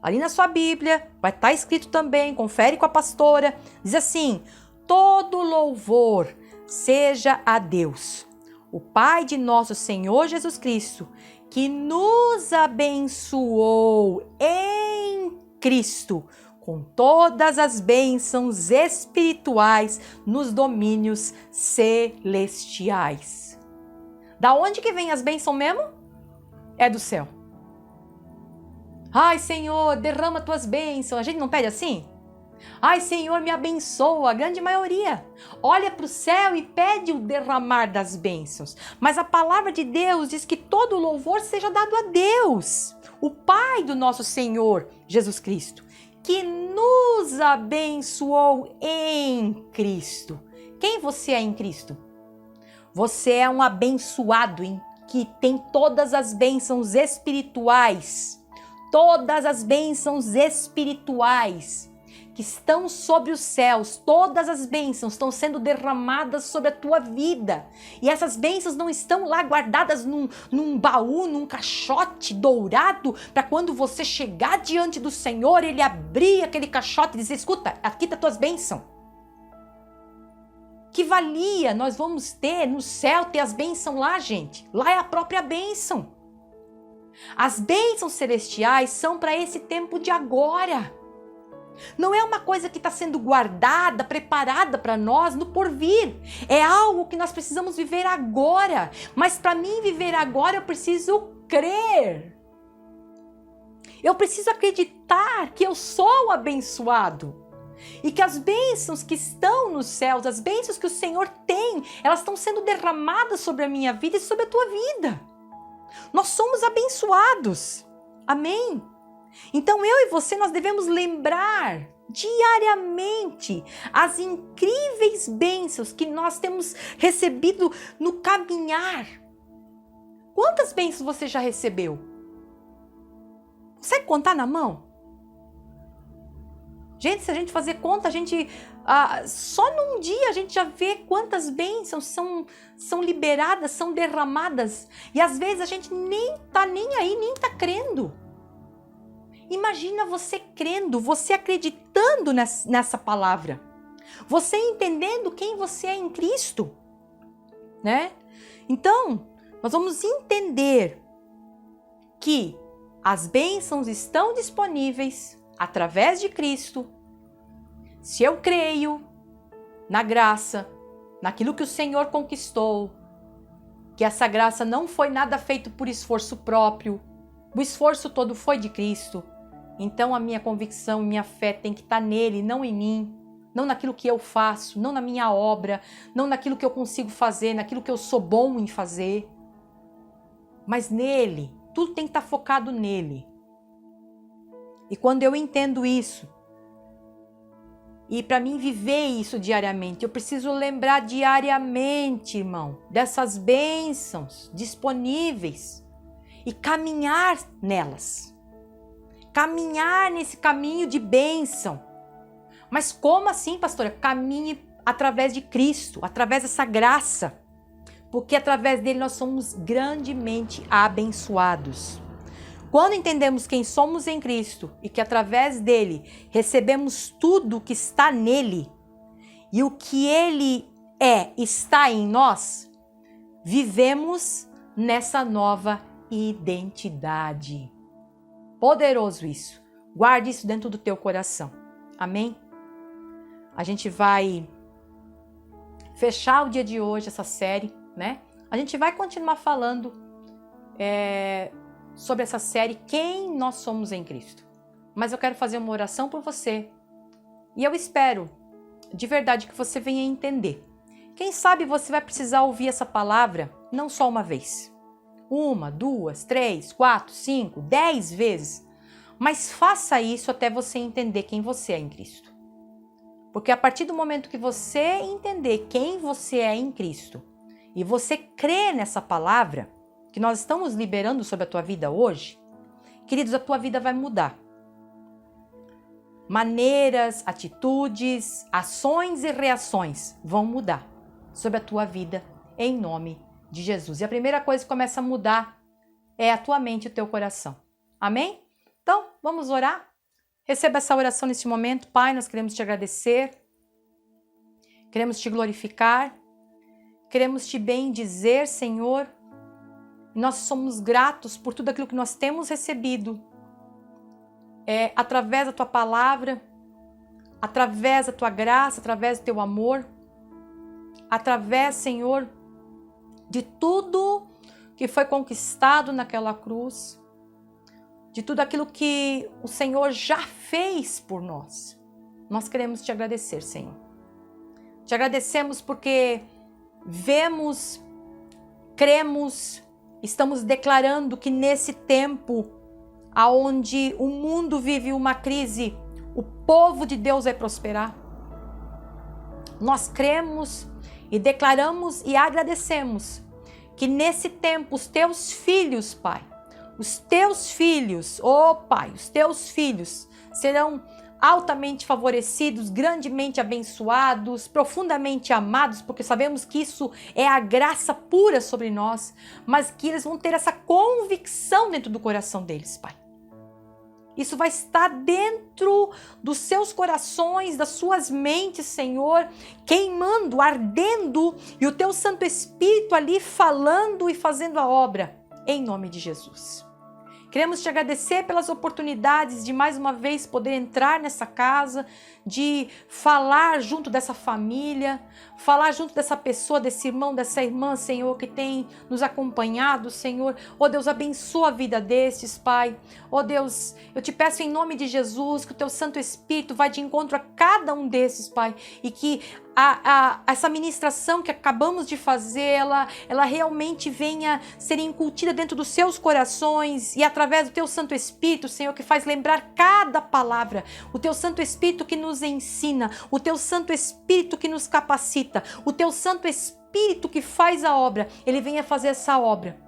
Ali na sua Bíblia vai estar escrito também, confere com a pastora, diz assim: todo louvor seja a Deus, o Pai de nosso Senhor Jesus Cristo, que nos abençoou em Cristo com todas as bênçãos espirituais nos domínios celestiais. Da onde que vem as bênçãos mesmo? É do céu. Ai, Senhor, derrama tuas bênçãos. A gente não pede assim? Ai, Senhor, me abençoa. A grande maioria olha para o céu e pede o derramar das bênçãos. Mas a palavra de Deus diz que todo louvor seja dado a Deus, o Pai do nosso Senhor Jesus Cristo, que nos abençoou em Cristo. Quem você é em Cristo? Você é um abençoado que tem todas as bênçãos espirituais. Todas as bênçãos espirituais que estão sobre os céus, todas as bênçãos estão sendo derramadas sobre a tua vida. E essas bênçãos não estão lá guardadas num baú, num caixote dourado, para quando você chegar diante do Senhor, Ele abrir aquele caixote e dizer: escuta, aqui tá tuas bênçãos. Que valia nós vamos ter no céu, ter as bênçãos lá, gente? Lá é a própria bênção. As bênçãos celestiais são para esse tempo de agora. Não é uma coisa que está sendo guardada, preparada para nós no porvir. É algo que nós precisamos viver agora. Mas para mim viver agora eu preciso crer. Eu preciso acreditar que eu sou abençoado. E que as bênçãos que estão nos céus, as bênçãos que o Senhor tem, elas estão sendo derramadas sobre a minha vida e sobre a tua vida. Nós somos abençoados. Amém? Então eu e você, nós devemos lembrar diariamente as incríveis bênçãos que nós temos recebido no caminhar. Quantas bênçãos você já recebeu? Consegue contar na mão? Gente, se a gente fazer conta, a gente só num dia a gente já vê quantas bênçãos são liberadas, são derramadas. E às vezes a gente nem tá nem aí, nem tá crendo. Imagina você crendo, você acreditando nessa palavra. Você entendendo quem você é em Cristo, né? Então, nós vamos entender que as bênçãos estão disponíveis através de Cristo. Se eu creio na graça, naquilo que o Senhor conquistou, que essa graça não foi nada feito por esforço próprio, o esforço todo foi de Cristo, então a minha convicção, minha fé tem que estar nele, não em mim, não naquilo que eu faço, não na minha obra, não naquilo que eu consigo fazer, naquilo que eu sou bom em fazer, mas nele, tudo tem que estar focado nele. E quando eu entendo isso, e para mim viver isso diariamente, eu preciso lembrar diariamente, irmão, dessas bênçãos disponíveis e caminhar nelas. Caminhar nesse caminho de bênção. Mas como assim, pastora? Caminhe através de Cristo, através dessa graça. Porque através dele nós somos grandemente abençoados. Quando entendemos quem somos em Cristo e que através dele recebemos tudo que está nele e o que ele está em nós, vivemos nessa nova identidade. Poderoso isso. Guarde isso dentro do teu coração. Amém? A gente vai fechar o dia de hoje, essa série, né? A gente vai continuar falando sobre essa série, quem nós somos em Cristo. Mas eu quero fazer uma oração por você. E eu espero, de verdade, que você venha entender. Quem sabe você vai precisar ouvir essa palavra não só uma vez. 1, 2, 3, 4, 5, 10 vezes. Mas faça isso até você entender quem você é em Cristo. Porque a partir do momento que você entender quem você é em Cristo e você crê nessa palavra que nós estamos liberando sobre a tua vida hoje, queridos, a tua vida vai mudar. Maneiras, atitudes, ações e reações vão mudar sobre a tua vida em nome de Jesus. E a primeira coisa que começa a mudar é a tua mente e o teu coração. Amém? Então, vamos orar? Receba essa oração neste momento. Pai, nós queremos te agradecer, queremos te glorificar, queremos te bendizer, Senhor. Nós somos gratos por tudo aquilo que nós temos recebido, através da tua palavra, através da tua graça, através do teu amor, através, Senhor, de tudo que foi conquistado naquela cruz, de tudo aquilo que o Senhor já fez por nós. Nós queremos te agradecer, Senhor. Te agradecemos porque vemos, cremos, estamos declarando que nesse tempo aonde o mundo vive uma crise, o povo de Deus vai prosperar. Nós cremos e declaramos e agradecemos que nesse tempo os teus filhos, Pai, os teus filhos, Pai, os teus filhos serão altamente favorecidos, grandemente abençoados, profundamente amados, porque sabemos que isso é a graça pura sobre nós, mas que eles vão ter essa convicção dentro do coração deles, Pai. Isso vai estar dentro dos seus corações, das suas mentes, Senhor, queimando, ardendo, e o teu Santo Espírito ali falando e fazendo a obra, em nome de Jesus. Queremos te agradecer pelas oportunidades de mais uma vez poder entrar nessa casa, de falar junto dessa família, falar junto dessa pessoa, desse irmão, dessa irmã, Senhor, que tem nos acompanhado, Senhor. Ó Deus, abençoa a vida destes, Pai. Ó Deus, eu te peço em nome de Jesus que o teu Santo Espírito vá de encontro a cada um desses, Pai, e que essa ministração que acabamos de fazer, ela realmente venha ser incutida dentro dos seus corações e através do teu Santo Espírito, Senhor, que faz lembrar cada palavra, o teu Santo Espírito que nos ensina, o teu Santo Espírito que nos capacita, o teu Santo Espírito que faz a obra, ele venha fazer essa obra,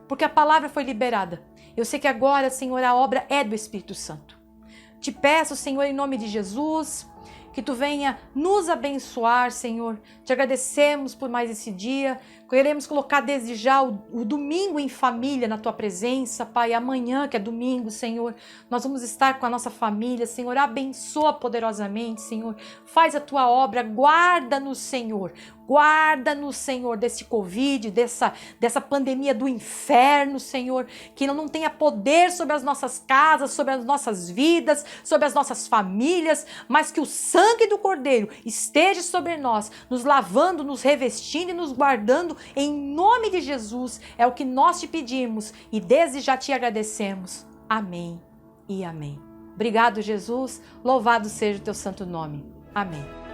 porque a palavra foi liberada. Eu sei que agora, Senhor, a obra é do Espírito Santo. Te peço, Senhor, em nome de Jesus, que tu venha nos abençoar, Senhor. Te agradecemos por mais esse dia. Queremos colocar desde já o domingo em família na tua presença, Pai. Amanhã, que é domingo, Senhor, nós vamos estar com a nossa família, Senhor. Abençoa poderosamente, Senhor. Faz a tua obra. Guarda-nos, Senhor. Guarda-nos, Senhor, desse Covid, dessa pandemia do inferno, Senhor, que não tenha poder sobre as nossas casas, sobre as nossas vidas, sobre as nossas famílias, mas que o sangue do Cordeiro esteja sobre nós, nos lavando, nos revestindo e nos guardando, em nome de Jesus. É o que nós te pedimos e desde já te agradecemos. Amém e amém. Obrigado, Jesus. Louvado seja o teu santo nome. Amém.